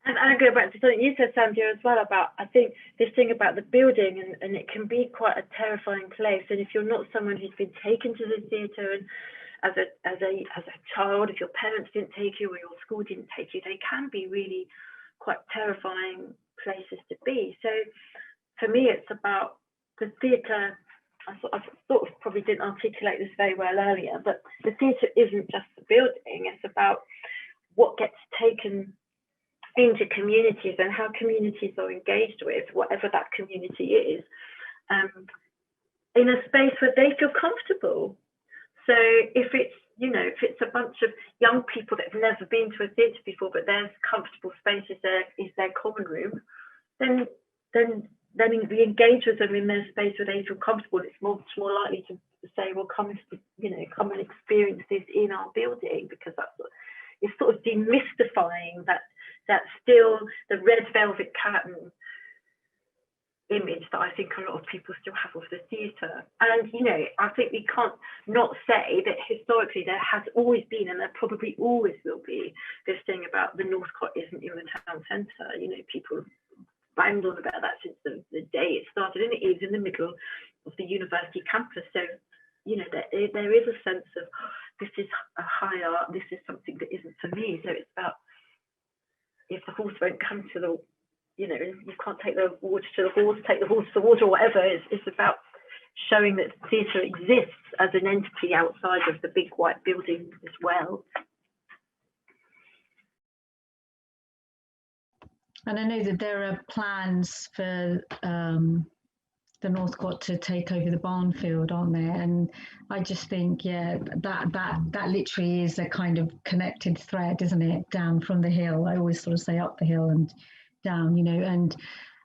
And I go back to something you said, Sandhya, as well, about, I think, this thing about the building, and it can be quite a terrifying place. And if you're not someone who's been taken to the theatre, and as a child, if your parents didn't take you or your school didn't take you, they can be really quite terrifying places to be. So for me, it's about the theatre. I sort of probably didn't articulate this very well earlier, but the theatre isn't just the building. It's about what gets taken into communities and how communities are engaged with whatever that community is, in a space where they feel comfortable. So if it's, you know, if it's a bunch of young people that have never been to a theatre before, but there's comfortable spaces there, is their common room, then we engage with them in their space where they feel comfortable. It's much more likely to say, well, come and experience this in our building, because it's sort of demystifying that still the red velvet curtain image that I think a lot of people still have of the theatre. And, you know, I think we can't not say that historically there has always been, and there probably always will be, this thing about the Northcott isn't in the town centre. You know, people banged on about that since the day it started, and it is in the middle of the university campus. So, you know, there is a sense of, oh, this is a high art, this is something that isn't for me. So it's about, if the horse won't come to the, you know, you can't take the water to the horse, take the horse to the water, or whatever. It's about showing that theatre exists as an entity outside of the big white building as well. And I know that there are plans for the Northcott to take over the Barnfield, aren't there? And I just think, yeah, that literally is a kind of connected thread, isn't it? Down from the hill. I always sort of say up the hill and down, you know,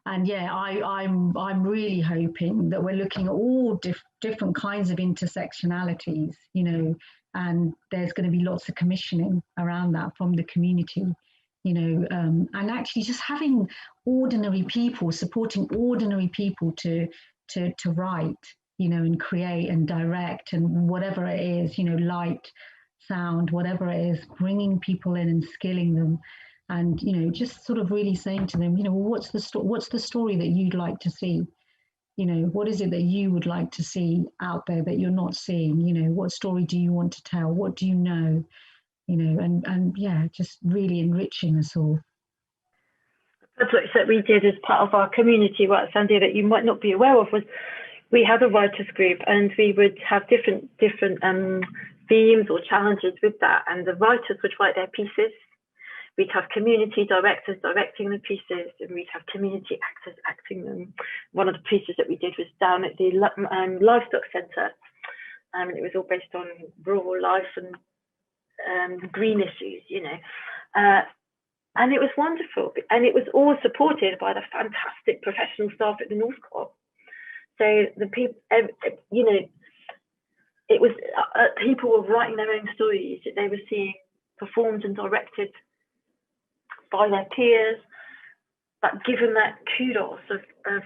and yeah, I'm really hoping that we're looking at all different kinds of intersectionalities, you know, and there's going to be lots of commissioning around that from the community, you know, and actually just having ordinary people, supporting ordinary people to write, you know, and create and direct and whatever it is, you know, light, sound, whatever it is, bringing people in and skilling them. And, you know, just sort of really saying to them, you know, well, what's the story that you'd like to see? You know, what is it that you would like to see out there that you're not seeing? You know, what story do you want to tell? What do you know? You know, and yeah, just really enriching us all. Projects that we did as part of our community work, Sandy, that you might not be aware of, was we had a writers group, and we would have different themes or challenges with that, and the writers would write their pieces. We'd have community directors directing the pieces, and we'd have community actors acting them. One of the pieces that we did was down at the livestock centre, and it was all based on rural life and green issues, you know. And it was wonderful, and it was all supported by the fantastic professional staff at the Northcott. So the people, you know, it was people were writing their own stories that they were seeing performed and directed by their peers, but given that kudos of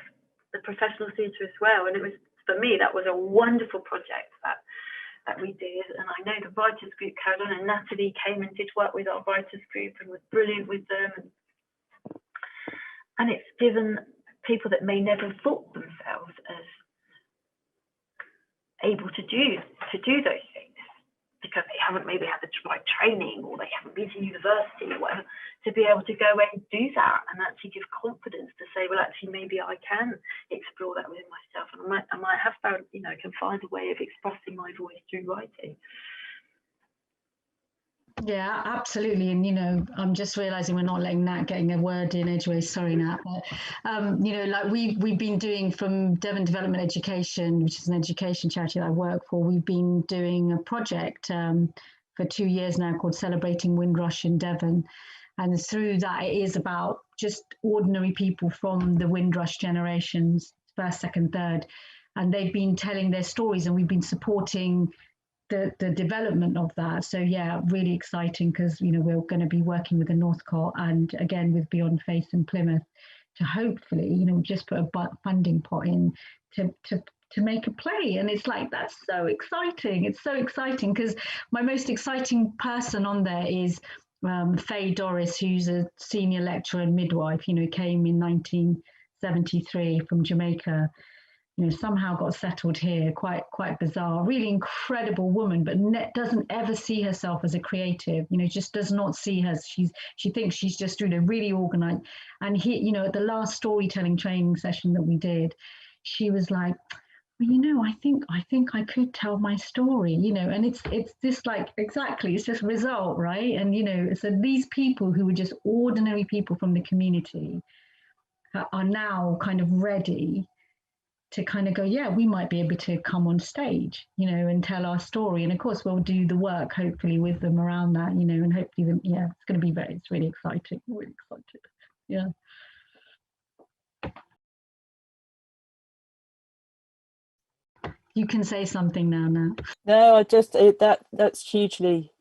the professional theatre as well. And it was, for me, that was a wonderful project that we did. And I know the writers group carried on, and Natalie came and did work with our writers group and was brilliant with them. And it's given people that may never have thought themselves as able to do those things, because they haven't maybe had the right training, or they haven't been to university or whatever, to be able to go away and do that and actually give confidence to say, well, actually, maybe I can explore that within myself, and I might have found, you know, I can find a way of expressing my voice through writing. Yeah, absolutely. And, you know, I'm just realizing we're not letting Nat getting a word in edgeways. Sorry, Nat. But, you know, like we've been doing from Devon Development Education, which is an education charity that I work for, we've been doing a project for 2 years now called Celebrating Windrush in Devon. And through that, it is about just ordinary people from the Windrush generations, first, second, third. And they've been telling their stories, and we've been supporting the development of that. So yeah, really exciting, because, you know, we're going to be working with the Northcott and again with Beyond Faith in Plymouth to hopefully, you know, just put a funding pot in to make a play. And it's like, that's so exciting. It's so exciting, because my most exciting person on there is Faye Doris, who's a senior lecturer and midwife, you know, came in 1973 from Jamaica, you know, somehow got settled here, quite bizarre, really incredible woman, but doesn't ever see herself as a creative, you know, just does not see her. She thinks she's just, you know, really organized. And he, you know, at the last storytelling training session that we did, she was like, well, you know, I think I could tell my story, you know, and it's this, like, exactly, it's just result, right? And, you know, so these people who were just ordinary people from the community are now kind of ready to kind of go, yeah, we might be able to come on stage, you know, and tell our story. And of course, we'll do the work, hopefully, with them around that, you know, and hopefully, yeah, it's going to be it's really exciting, really excited. Yeah. You can say something now, Nat. No, I just, that's hugely.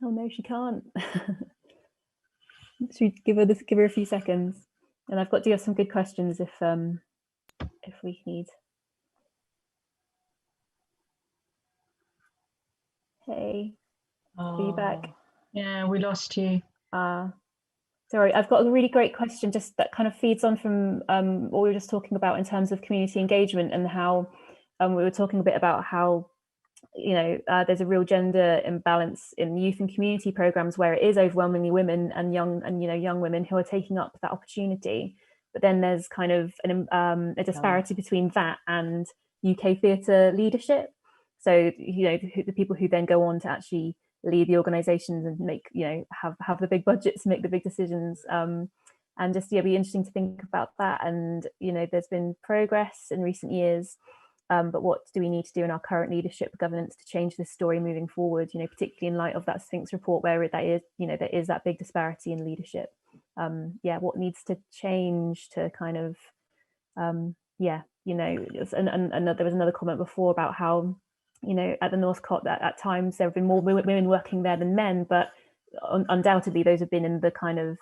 Oh no, she can't. Should we give her a few seconds? And I've got to have some good questions if we need. Hey. feedback. Yeah, we lost you. Sorry, I've got a really great question just that kind of feeds on from what we were just talking about in terms of community engagement, and how we were talking a bit about how there's a real gender imbalance in youth and community programs where it is overwhelmingly women and young women who are taking up that opportunity. But then there's kind of a disparity between that and UK theatre leadership. So the people who then go on to actually lead the organisations and make have the big budgets, make the big decisions, and just be interesting to think about that. And there's been progress in recent years. But what do we need to do in our current leadership governance to change this story moving forward, particularly in light of that Sphinx report where there is that big disparity in leadership? What needs to change to kind of, and there was another comment before about how, at the Northcott that at times there have been more women working there than men, but undoubtedly those have been in the kind of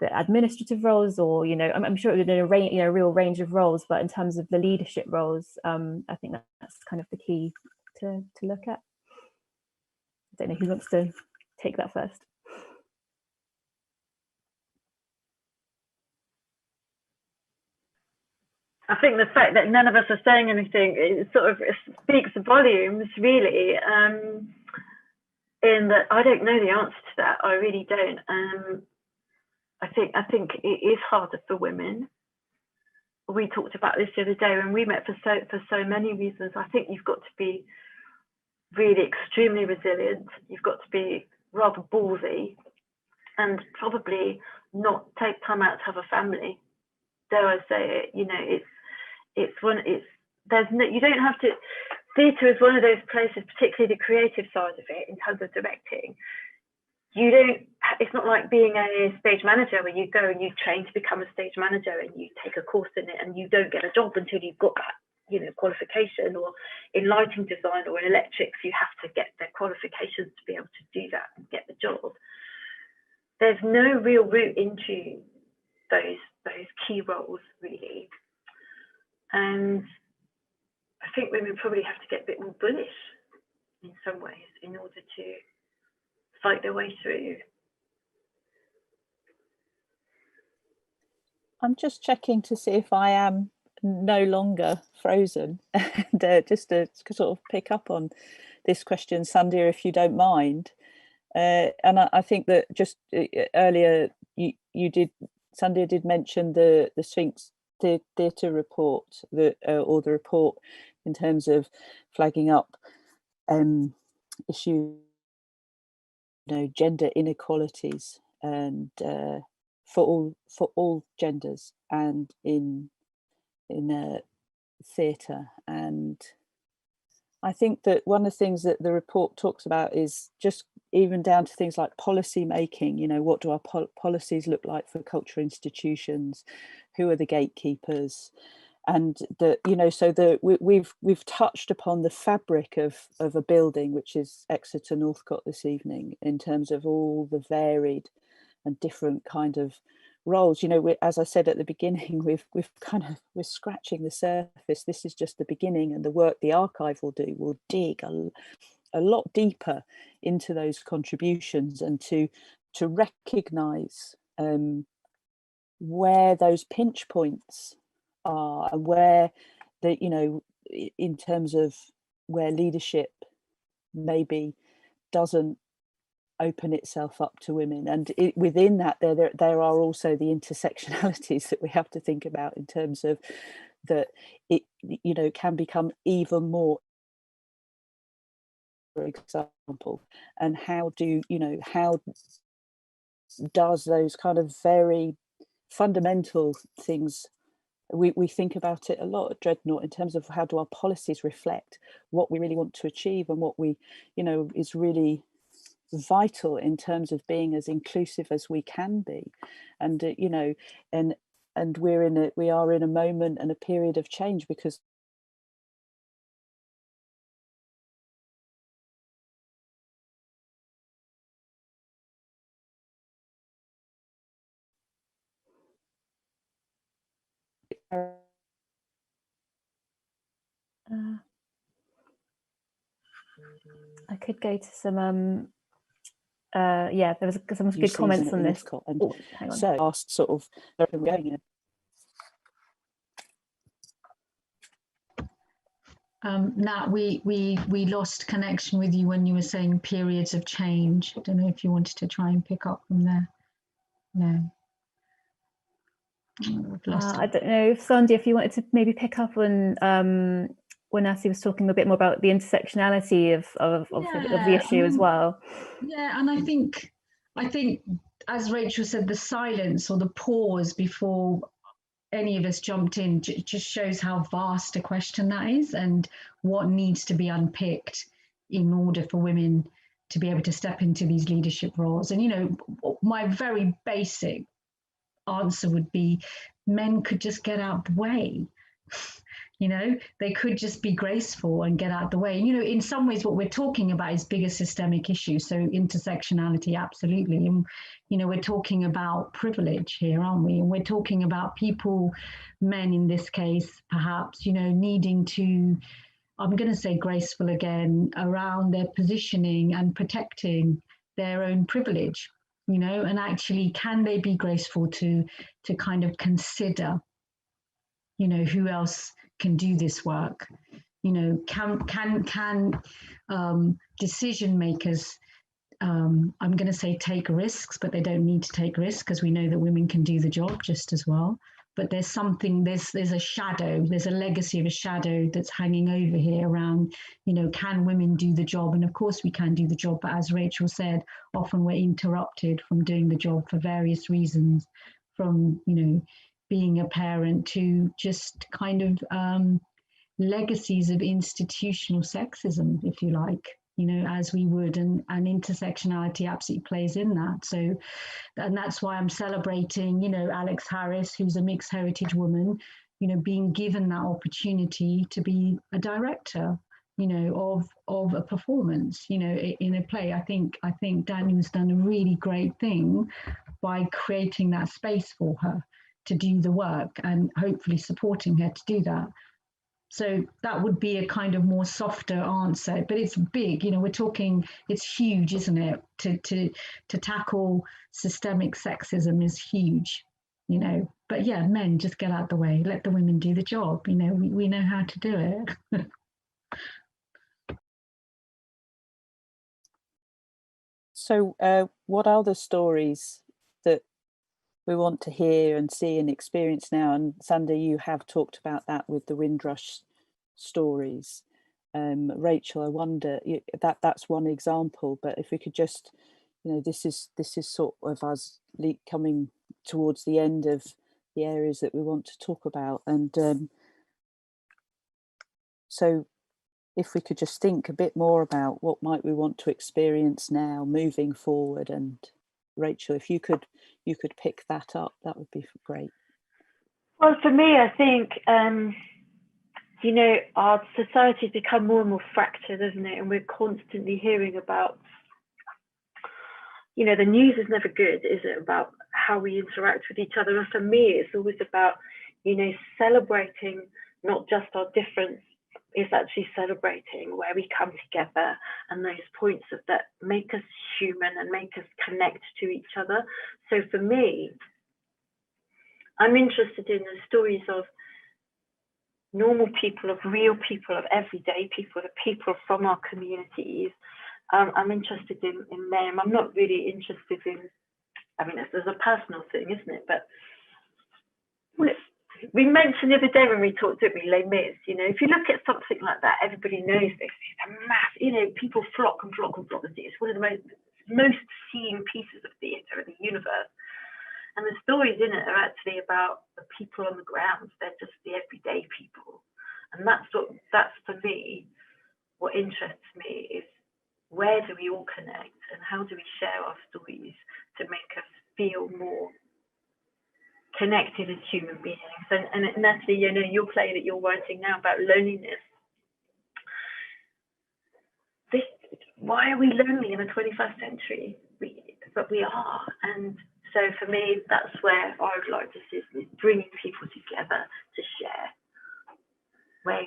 the administrative roles, or I'm sure it would have been a real range of roles, but in terms of the leadership roles, I think that's kind of the key to look at. I don't know who wants to take that first. I think the fact that none of us are saying anything, it sort of speaks volumes, really. In that I don't know the answer to that. I really don't. I think it is harder for women. We talked about this the other day when we met for so many reasons. I think you've got to be really extremely resilient. You've got to be rather ballsy, and probably not take time out to have a family. Dare I say it? You don't have to. Theatre is one of those places, particularly the creative side of it, in terms of directing. It's not like being a stage manager where you go and you train to become a stage manager and you take a course in it and you don't get a job until you've got that qualification. Or in lighting design or in electrics, you have to get their qualifications to be able to do that and get the job. There's no real route into those key roles, really. And I think women probably have to get a bit more bullish in some ways in order to fight their way through. I'm just checking to see if I am no longer frozen, and just to sort of pick up on this question, Sandhya, if you don't mind. And I think that just earlier Sandhya did mention the Sphinx theatre report, or the report in terms of flagging up issues, gender inequalities, and for all genders, and in theatre. And I think that one of the things that the report talks about is just even down to things like policy making. What do our policies look like for cultural institutions? Who are the gatekeepers? And we've touched upon the fabric of a building, which is Exeter Northcott this evening, in terms of all the varied and different kind of roles. As I said at the beginning, we're scratching the surface. This is just the beginning, and the work the archive will do will dig a lot deeper into those contributions, and to recognise where those pinch points are, and where in terms of where leadership maybe doesn't open itself up to women, and within that there are also the intersectionalities that we have to think about, in terms of that it can become even more, for example, and how does those kind of very fundamental things, we think about it a lot at Dreadnought, in terms of how do our policies reflect what we really want to achieve, and what we is really vital in terms of being as inclusive as we can be. And and we are in a moment and a period of change, because I could go to some yeah, there was some good comments on this. And oh, hang on. so asked sort of where we're going in. Nat, we lost connection with you when you were saying periods of change. I don't know if you wanted to try and pick up from there. No. I don't know, Sandy, if you wanted to maybe pick up on when Nassi was talking a bit more about the intersectionality of the issue as well. Yeah, and I think as Rachel said, the silence or the pause before any of us jumped in just shows how vast a question that is and what needs to be unpicked in order for women to be able to step into these leadership roles. And, you know, my very basic answer would be men could just get out the way. You know, they could just be graceful and get out the way. You know, in some ways, what we're talking about is bigger systemic issues. So intersectionality, absolutely. And, you know, we're talking about privilege here, aren't we? And we're talking about people, men in this case, perhaps, you know, needing to, I'm going to say graceful again, around their positioning and protecting their own privilege, you know, and actually, can they be graceful to kind of consider, you know, who else can do this work? You know, can decision makers, I'm going to say take risks, but they don't need to take risks because we know that women can do the job just as well. But there's something, there's a shadow, there's a legacy of a shadow that's hanging over here around, you know, can women do the job? And of course we can do the job, but as Rachel said, often we're interrupted from doing the job for various reasons, from, you know, being a parent to just kind of legacies of institutional sexism, if you like, you know, as we would, and intersectionality absolutely plays in that. So, and that's why I'm celebrating, you know, Alex Harris, who's a mixed heritage woman, you know, being given that opportunity to be a director, you know, of a performance, you know, in a play. I think Daniel's done a really great thing by creating that space for her to do the work and hopefully supporting her to do that. So that would be a kind of more softer answer, but it's big, you know, we're talking, it's huge, isn't it? To tackle systemic sexism is huge, you know, but yeah, men just get out the way, let the women do the job, you know, we know how to do it. So what are the stories that we want to hear and see and experience now? And Sandy, you have talked about that with the Windrush stories. Rachel, I wonder, that's one example, but if we could just, you know, this is sort of us coming towards the end of the areas that we want to talk about. And so if we could just think a bit more about what might we want to experience now moving forward. And Rachel, if you could pick that up, that would be great. Well, for me, I think, you know, our society's become more and more fractured, isn't it? And we're constantly hearing about, you know, the news is never good, is it, about how we interact with each other? And for me, it's always about, you know, celebrating not just our difference, it's actually celebrating where we come together and those points that make us human and make us connect to each other. So for me, I'm interested in the stories of normal people, of real people, of everyday people, of people from our communities. I'm interested in them. I'm not really interested in, I mean, there's a personal thing, isn't it? But we mentioned the other day when we talked, didn't we, Les Mis, you know, if you look at something like that, everybody knows this. It's a mass, you know, people flock and flock and flock to see it. It's one of the most seen pieces of theatre in the universe. And the stories in it are actually about the people on the ground. They're just the everyday people. And that's for me, what interests me is, where do we all connect and how do we share our stories to make us feel more connected as human beings? And Natalie, you know, your play that you're writing now about loneliness, why are we lonely in the 21st century? But we are. And so for me, that's where I would like to see is bringing people together to share, where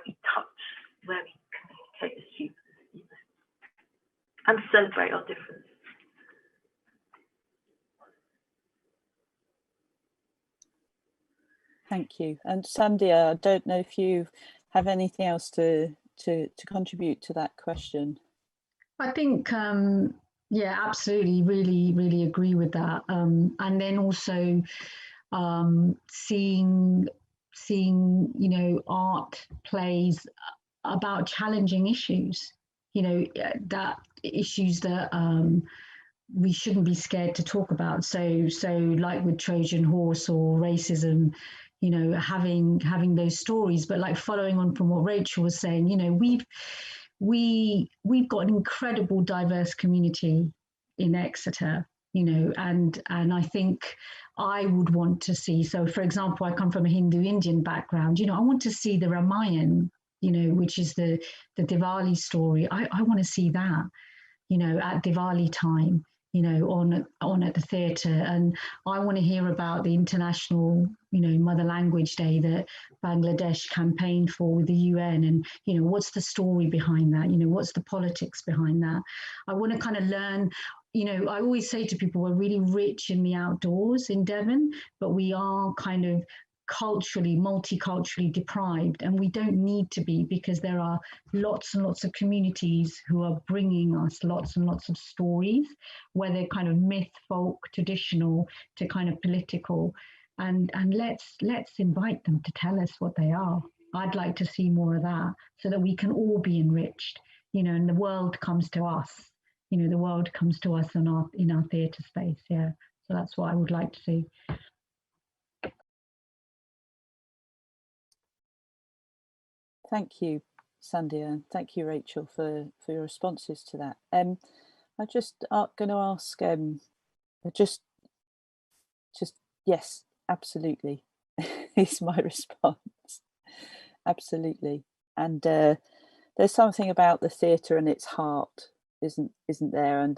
we touch, where we communicate as humans, you know, and celebrate our difference. Thank you. And Sandhya, I don't know if you have anything else to contribute to that question. I think, yeah, absolutely, really agree with that. And then also seeing, you know, art plays about challenging issues, you know, that issues that we shouldn't be scared to talk about. So like with Trojan Horse or racism, you know, having those stories, but like following on from what Rachel was saying, you know, we've got an incredible diverse community in Exeter, you know, and I think I would want to see, so for example, I come from a Hindu Indian background, you know, I want to see the Ramayana, you know, which is the Diwali story. I want to see that, you know, at Diwali time, you know, on at the theatre. And I want to hear about the International, you know, Mother Language Day that Bangladesh campaigned for with the UN. And, you know, what's the story behind that? You know, what's the politics behind that? I want to kind of learn. You know, I always say to people, we're really rich in the outdoors in Devon, but we are kind of culturally, multiculturally deprived, and we don't need to be, because there are lots and lots of communities who are bringing us lots and lots of stories, whether kind of myth, folk, traditional to kind of political, and let's invite them to tell us what they are. I'd like to see more of that, so that we can all be enriched, you know, and the world comes to us, you know, the world comes to us in our theatre space. Yeah, so that's what I would like to see. Thank you, Sandhya. Thank you, Rachel, for your responses to that. I'm just going to ask, just yes, absolutely, is my response. Absolutely. And there's something about the theatre and its heart, isn't there? And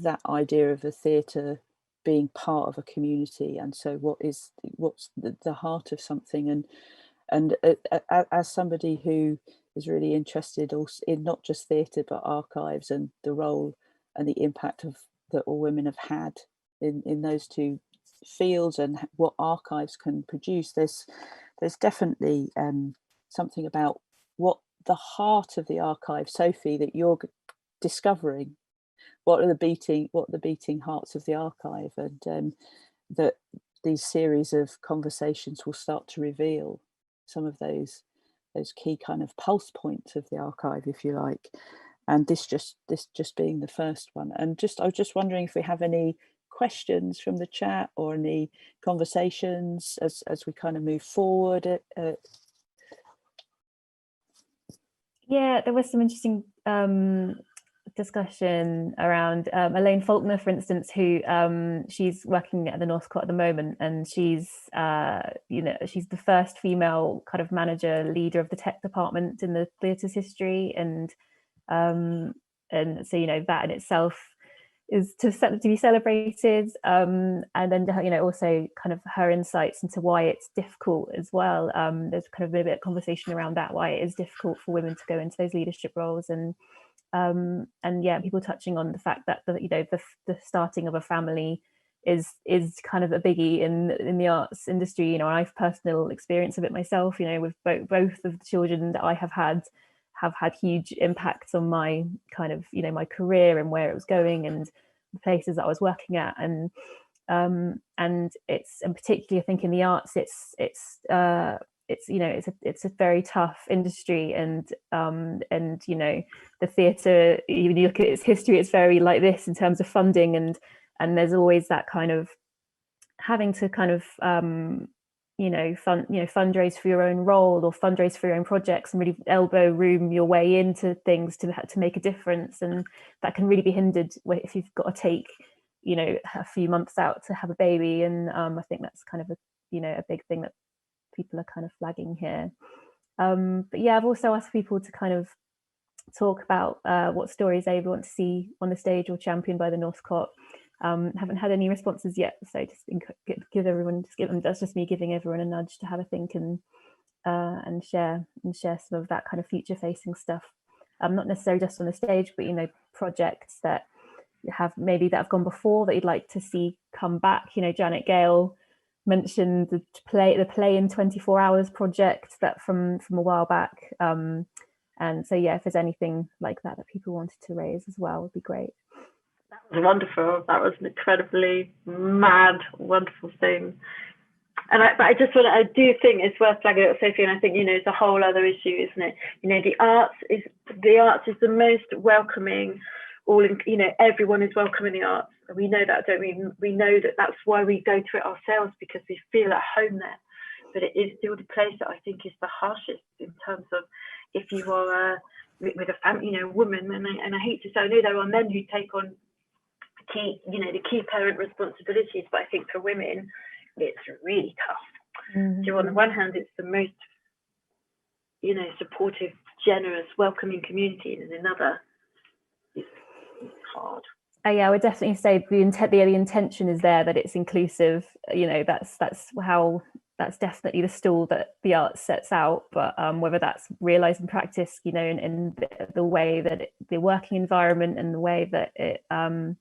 that idea of the theatre being part of a community, and so what's the heart of something, and as somebody who is really interested also in not just theatre but archives and the role and the impact that all women have had in those two fields and what archives can produce, there's definitely something about what the heart of the archive, Sophie, that you're discovering. What are the beating hearts of the archive, and that these series of conversations will start to reveal some of those key kind of pulse points of the archive, if you like, and this just being the first one. And I was just wondering if we have any questions from the chat or any conversations as we kind of move forward. Yeah, there was some interesting discussion around Elaine Faulkner, for instance, who she's working at the Northcott at the moment, and she's you know, she's the first female kind of manager leader of the tech department in the theatre's history, and so, you know, that in itself is to be celebrated, and then, you know, also kind of her insights into why it's difficult as well. There's kind of a bit of conversation around that, why it is difficult for women to go into those leadership roles, and yeah, people touching on the fact that the starting of a family is kind of a biggie in the arts industry. You know, I've personal experience of it myself, you know, with both of the children that I have had huge impacts on my kind of, you know, my career and where it was going and the places that I was working at, and particularly I think in the arts, it's you know, it's a very tough industry, and you know, the theatre, when you look at its history, it's very like this in terms of funding, and there's always that kind of having to kind of fundraise for your own role or fundraise for your own projects and really elbow room your way into things to make a difference, and that can really be hindered if you've got to take, you know, a few months out to have a baby, and I think that's kind of a big thing that people are kind of flagging here. But yeah, I've also asked people to kind of talk about what stories they want to see on the stage or championed by the Northcott. Haven't had any responses yet, so just that's just me giving everyone a nudge to have a think and share some of that kind of future facing stuff, not necessarily just on the stage, but, you know, projects that have gone before that you'd like to see come back. You know, Janet Gale mentioned the play in 24 hours project that from a while back. And so yeah, if there's anything like that people wanted to raise as well, would be great. That was wonderful. That was an incredibly mad, wonderful thing. And I do think it's worth flagging up, Sophie, and I think, it's a whole other issue, isn't it? The arts is the most welcoming, everyone is welcome in the arts. And we know that, don't we? We know that that's why we go to it ourselves, because we feel at home there. But it is still the place that I think is the harshest in terms of if you are with a family, a woman, and I hate to say, I know there are men who take on the key parent responsibilities, but I think for women, it's really tough. Mm-hmm. So on the one hand, it's the most, supportive, generous, welcoming community, and in another, it's hard. Yeah, I would definitely say the intention is there, that it's inclusive. That's definitely the stall that the arts sets out. But whether that's realised in practice, in the way that the working environment and the way that it, the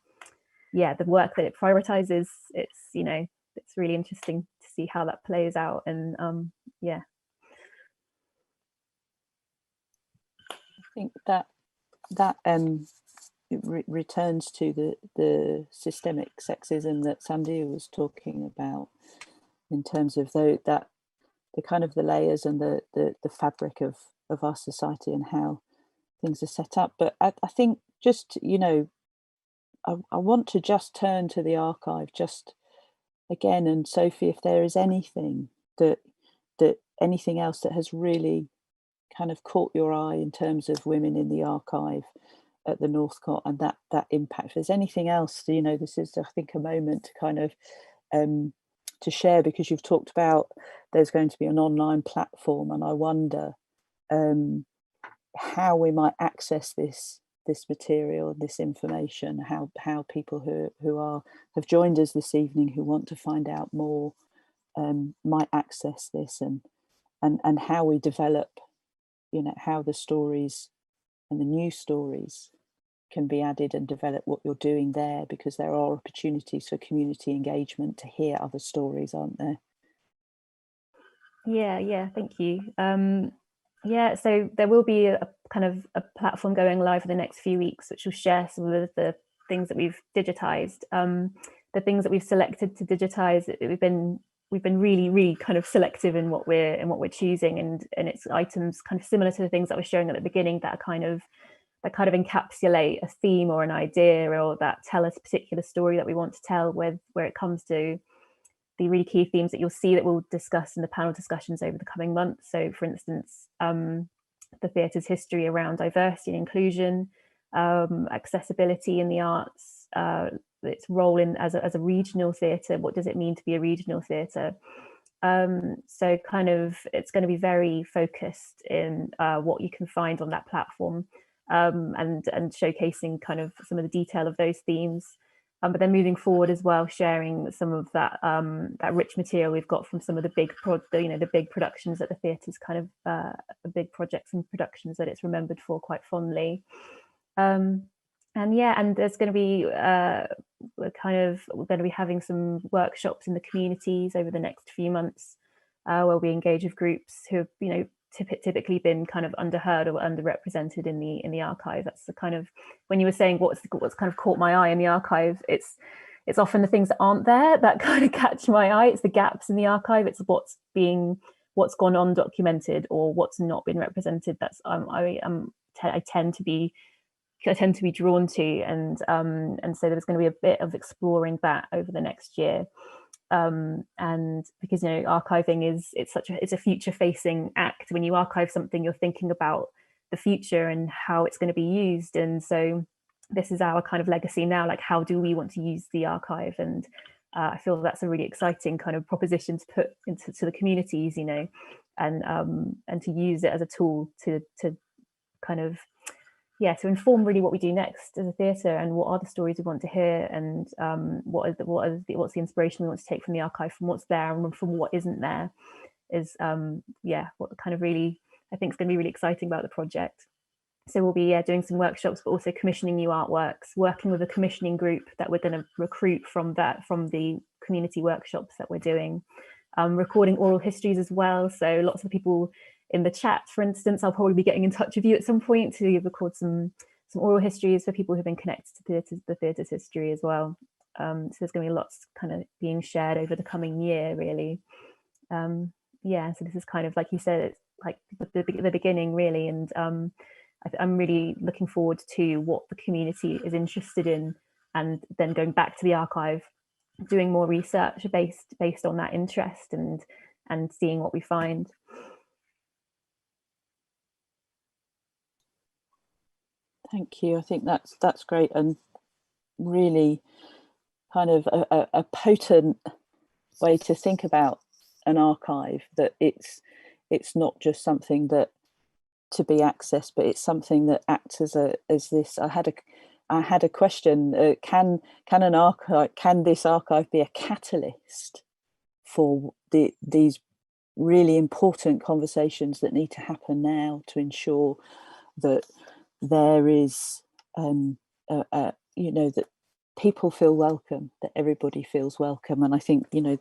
work that it prioritises, it's really interesting to see how that plays out. And I think that it returns to the systemic sexism that Sandia was talking about, in terms of the kind of the layers and the fabric of our society and how things are set up. But I think just, I want to just turn to the archive just again, and Sophie, if there is anything that anything else that has really kind of caught your eye in terms of women in the archive at the Northcott and that impact, if there's anything else, this is, I think, a moment to kind of to share, because you've talked about there's going to be an online platform, and I wonder how we might access this material, this information, how people who have joined us this evening, who want to find out more, might access this, and how we develop, how the stories and the new stories can be added and develop what you're doing there, because there are opportunities for community engagement to hear other stories, aren't there? Yeah, thank you. So there will be a kind of a platform going live in the next few weeks, which will share some of the things that we've digitized. The things that we've selected to digitize, we've been really, really kind of selective in what we're choosing, and it's items kind of similar to the things that I was showing at the beginning that kind of encapsulate a theme or an idea, or that tell us a particular story that we want to tell, where it comes to the really key themes that you'll see that we'll discuss in the panel discussions over the coming months. So for instance, the theatre's history around diversity and inclusion, accessibility in the arts, its role as a regional theatre, what does it mean to be a regional theatre? So kind of it's going to be very focused in what you can find on that platform, and showcasing kind of some of the detail of those themes. But then moving forward as well, sharing some of that rich material we've got from some of the big productions that the theatre's kind of big projects and productions that it's remembered for quite fondly. And there's going to be we're going to be having some workshops in the communities over the next few months, where we engage with groups who have typically been kind of underheard or underrepresented in the archive. That's the kind of, when you were saying what's kind of caught my eye in the archive, it's often the things that aren't there that kind of catch my eye. It's the gaps in the archive. It's what's gone undocumented or what's not been represented. That's I tend to be drawn to, and so there's going to be a bit of exploring that over the next year. And because archiving it's a future facing act. When you archive something, you're thinking about the future and how it's going to be used, and so this is our kind of legacy now, like how do we want to use the archive? And I feel that's a really exciting kind of proposition to put into the communities, and to use it as a tool to kind of to inform really what we do next as a theatre, and what are the stories we want to hear, and what's the inspiration we want to take from the archive, from what's there and from what isn't there, is what kind of really I think is going to be really exciting about the project. So we'll be doing some workshops, but also commissioning new artworks, working with a commissioning group that we're going to recruit from the community workshops that we're doing, recording oral histories as well. So lots of people in the chat, for instance, I'll probably be getting in touch with you at some point to record some oral histories for people who've been connected to the theatre's history as well. So there's going to be lots kind of being shared over the coming year, really. Yeah, so this is kind of, like you said, it's like the beginning, really, and I'm really looking forward to what the community is interested in, and then going back to the archive, doing more research based on that interest, and seeing what we find. Thank you. I think that's great, and really kind of a potent way to think about an archive, that it's not just something that to be accessed, but it's something that acts as this. I had a question: can this archive be a catalyst for these really important conversations that need to happen now to ensure that there is, that people feel welcome, that everybody feels welcome? And I think, I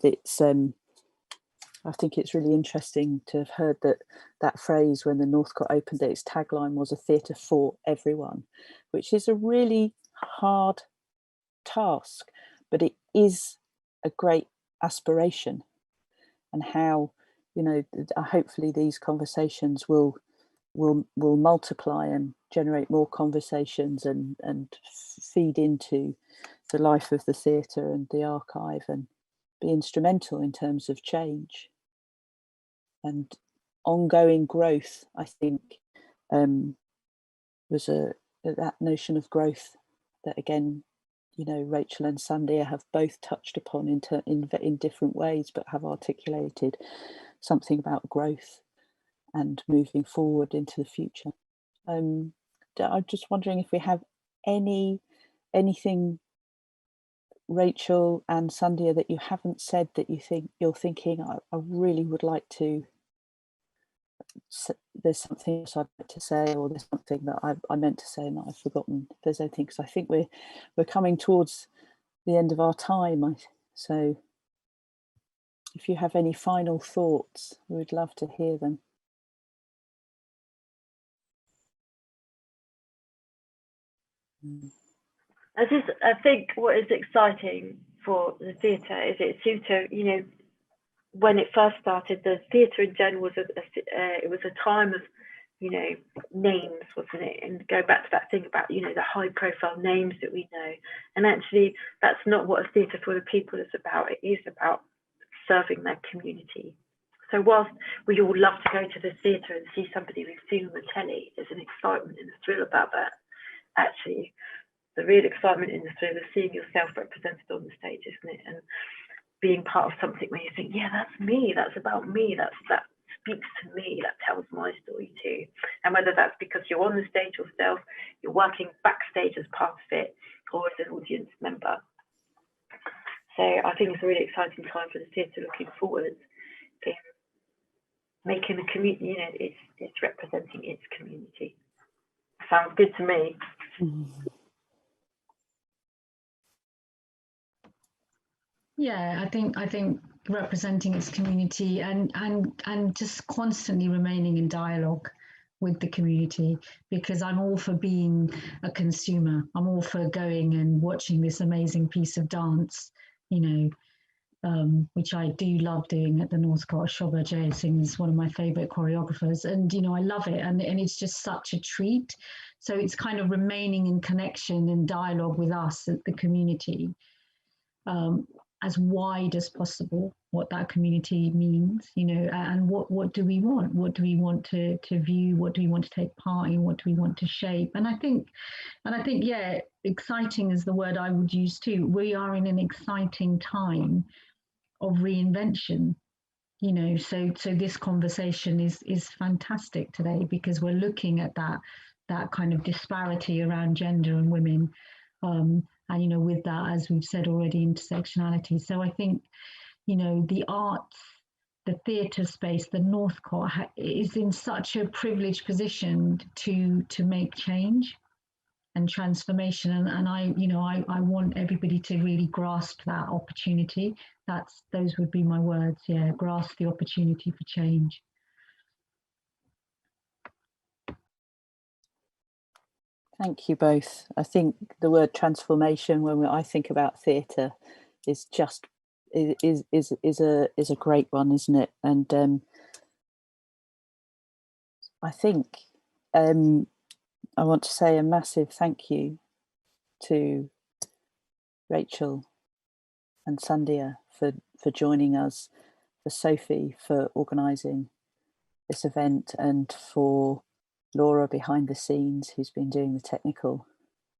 think it's really interesting to have heard that phrase when the Northcott opened it, its tagline was "a theatre for everyone," which is a really hard task, but it is a great aspiration. And how, hopefully these conversations will multiply and generate more conversations and feed into the life of the theatre and the archive, and be instrumental in terms of change and ongoing growth. I think was that notion of growth that, again, Rachel and Sandia have both touched upon in different ways, but have articulated something about growth and moving forward into the future. I'm just wondering if we have anything, Rachel and Sandia, that you haven't said that you're thinking, I really would like to. There's something else I'd like to say, or there's something that I meant to say and that I've forgotten. If there's anything, because I think we're coming towards the end of our time. So if you have any final thoughts, we would love to hear them. I think what is exciting for the theatre is it seems to, when it first started, the theatre in general was it was a time of, names, wasn't it? And go back to that thing about, the high profile names that we know. And actually, that's not what a theatre for the people is about. It is about serving their community. So whilst we all love to go to the theatre and see somebody we've seen on the telly, there's an excitement and a thrill about that. Actually, the real excitement in the thrill is seeing yourself represented on the stage, isn't it? And being part of something where you think, yeah, that's me, that's about me, that speaks to me, that tells my story too. And whether that's because you're on the stage yourself, you're working backstage as part of it, or as an audience member. So I think it's a really exciting time for the theatre looking forward, in making the community, it's representing its community. Sounds good to me. Yeah, I think representing its community and just constantly remaining in dialogue with the community, because I'm all for being a consumer. I'm all for going and watching this amazing piece of dance, which I do love doing at the Northcott. Shobha Jay Singh is one of my favorite choreographers, and I love it, and it's just such a treat. So it's kind of remaining in connection and dialogue with us, the community, as wide as possible, what that community means, and what do we want? What do we want to view? What do we want to take part in? What do we want to shape? And I think, yeah, exciting is the word I would use too. We are in an exciting time of reinvention, so this conversation is fantastic today, because we're looking at that kind of disparity around gender and women, and with that, as we've said already, intersectionality. So I think the arts, the theatre space, the Northcott is in such a privileged position to make change and transformation. And I, you know, I want everybody to really grasp that opportunity. Those would be my words. Yeah, grasp the opportunity for change. Thank you both. I think the word transformation, when I think about theatre, is just is a great one, isn't it? And I think I want to say a massive thank you to Rachel and Sandhya for joining us, for Sophie for organising this event, and for Laura behind the scenes who's been doing the technical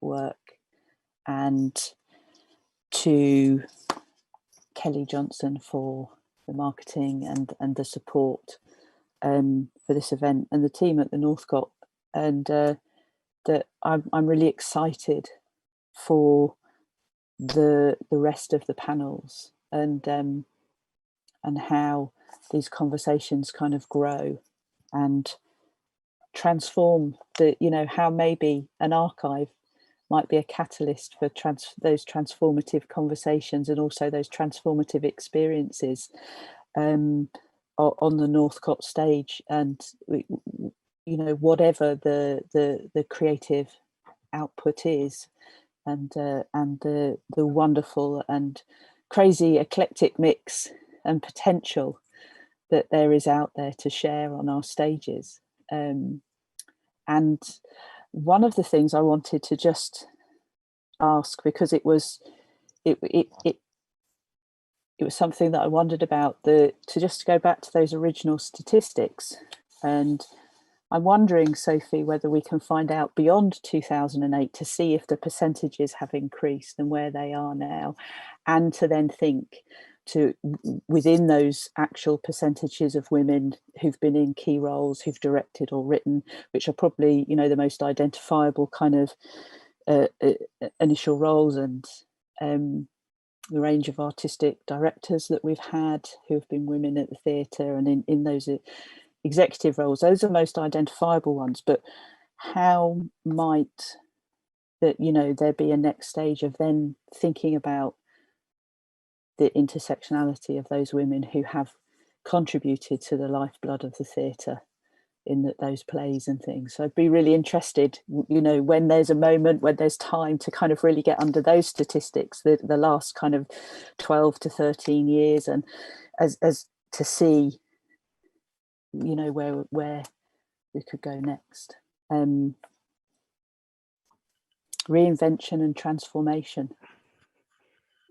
work, and to Kelly Johnson for the marketing and the support for this event, and the team at the Northcott, and that I'm really excited for the rest of the panels, and how these conversations kind of grow and transform how maybe an archive might be a catalyst for those transformative conversations and also those transformative experiences on the Northcott stage, and whatever the creative output is, and the wonderful and crazy eclectic mix and potential that there is out there to share on our stages. And one of the things I wanted to just ask, because it was something that I wondered about, to just go back to those original statistics. And I'm wondering, Sophie, whether we can find out beyond 2008 to see if the percentages have increased and where they are now, and to then think to within those actual percentages of women who've been in key roles, who've directed or written, which are probably the most identifiable kind of initial roles, and the range of artistic directors that we've had who have been women at the theatre, and in those executive roles, those are most identifiable ones. But how might that there be a next stage of then thinking about the intersectionality of those women who have contributed to the lifeblood of the theatre in those plays and things? So I'd be really interested, when there's a moment, when there's time to kind of really get under those statistics, the last kind of 12 to 13 years, and as to see, where we could go next. Reinvention and transformation.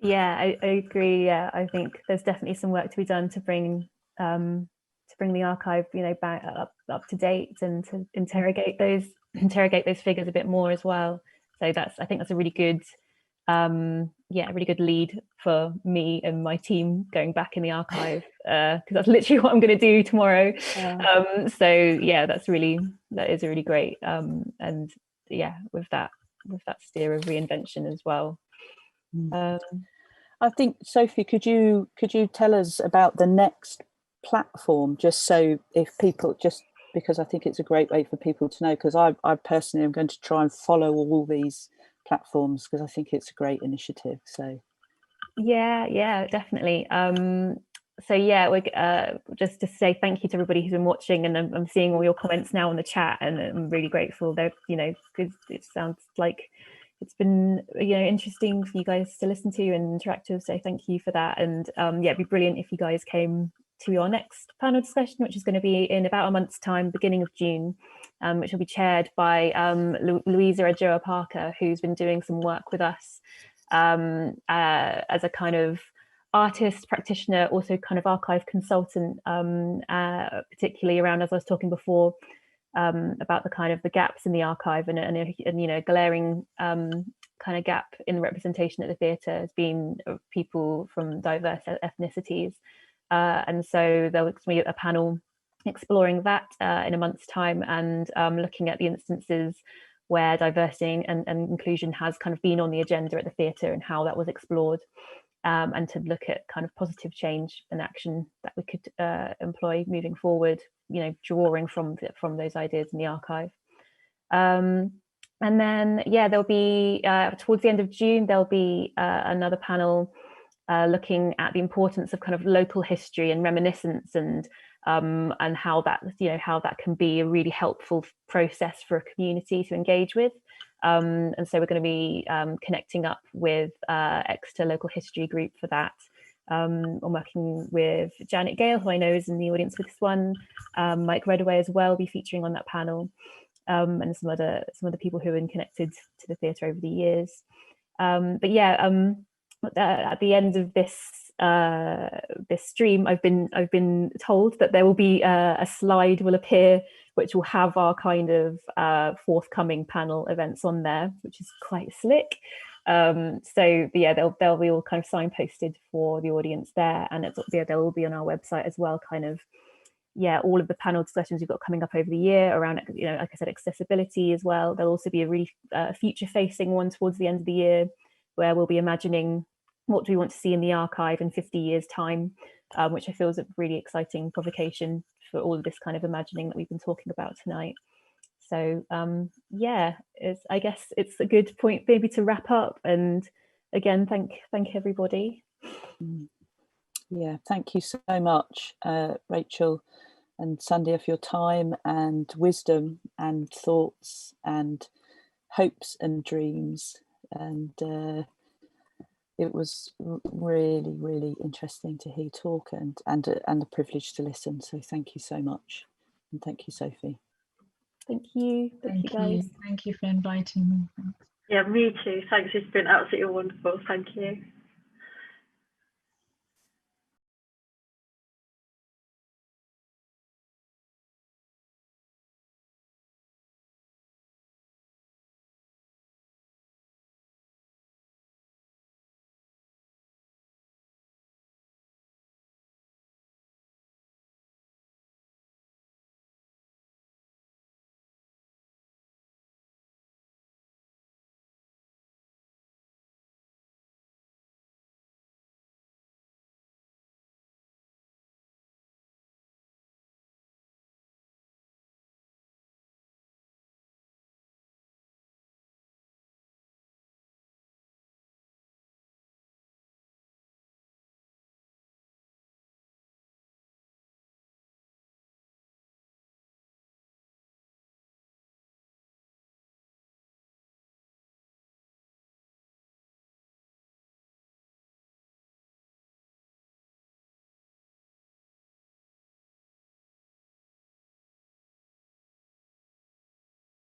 Yeah, I agree. Yeah, I think there's definitely some work to be done to bring the archive, back up to date, and to interrogate those figures a bit more as well. So I think that's a really good, really good lead for me and my team going back in the archive, because that's literally what I'm going to do tomorrow. So yeah, that is a really great, and yeah, with that steer of reinvention as well. I think, Sophie, could you tell us about the next platform, just so if people, just because I think it's a great way for people to know, because I personally am going to try and follow all these platforms because I think it's a great initiative. So yeah, definitely. So yeah, we're just to say thank you to everybody who's been watching, and I'm seeing all your comments now on the chat, and I'm really grateful. They're because it sounds like it's been interesting for you guys to listen to and interactive, so thank you for that. And yeah, it'd be brilliant if you guys came to our next panel discussion, which is going to be in about a month's time, beginning of June, which will be chaired by Louisa Adjoa Parker, who's been doing some work with us as a kind of artist practitioner, also kind of archive consultant, particularly around, as I was talking before, about the kind of the gaps in the archive, and a glaring kind of gap in the representation at the theatre has been of people from diverse ethnicities, and so there will be a panel exploring that in a month's time, and looking at the instances where diversity and inclusion has kind of been on the agenda at the theatre and how that was explored, and to look at kind of positive change and action that we could employ moving forward, drawing from those ideas in the archive. And then, yeah, there'll be, towards the end of June, there'll be another panel looking at the importance of kind of local history and reminiscence, and how that, how that can be a really helpful process for a community to engage with. And so we're going to be connecting up with Exeter Local History Group for that. I'm working with Janet Gale, who I know is in the audience for this one. Mike Redaway as well will be featuring on that panel, and some other people who have been connected to the theatre over the years. But yeah, at the end of this stream, I've been told that there will be a slide will appear which will have our kind of forthcoming panel events on there, which is quite slick. So yeah, they'll be all kind of signposted for the audience there, and they'll all be on our website as well, kind of, yeah, all of the panel discussions we've got coming up over the year around, like I said, accessibility as well. There'll also be a really future facing one towards the end of the year, where we'll be imagining what do we want to see in the archive in 50 years time, which I feel is a really exciting provocation for all of this kind of imagining that we've been talking about tonight. So yeah, I guess it's a good point maybe to wrap up, and again, thank everybody. Yeah, thank you so much, Rachel and Sandhya, for your time and wisdom and thoughts and hopes and dreams. And it was really, really interesting to hear you talk, and a privilege to listen. So thank you so much, and thank you, Sophie. Thank you. Thank you, guys. Thank you for inviting me. Thanks. Yeah, me too. Thanks. It's been absolutely wonderful. Thank you.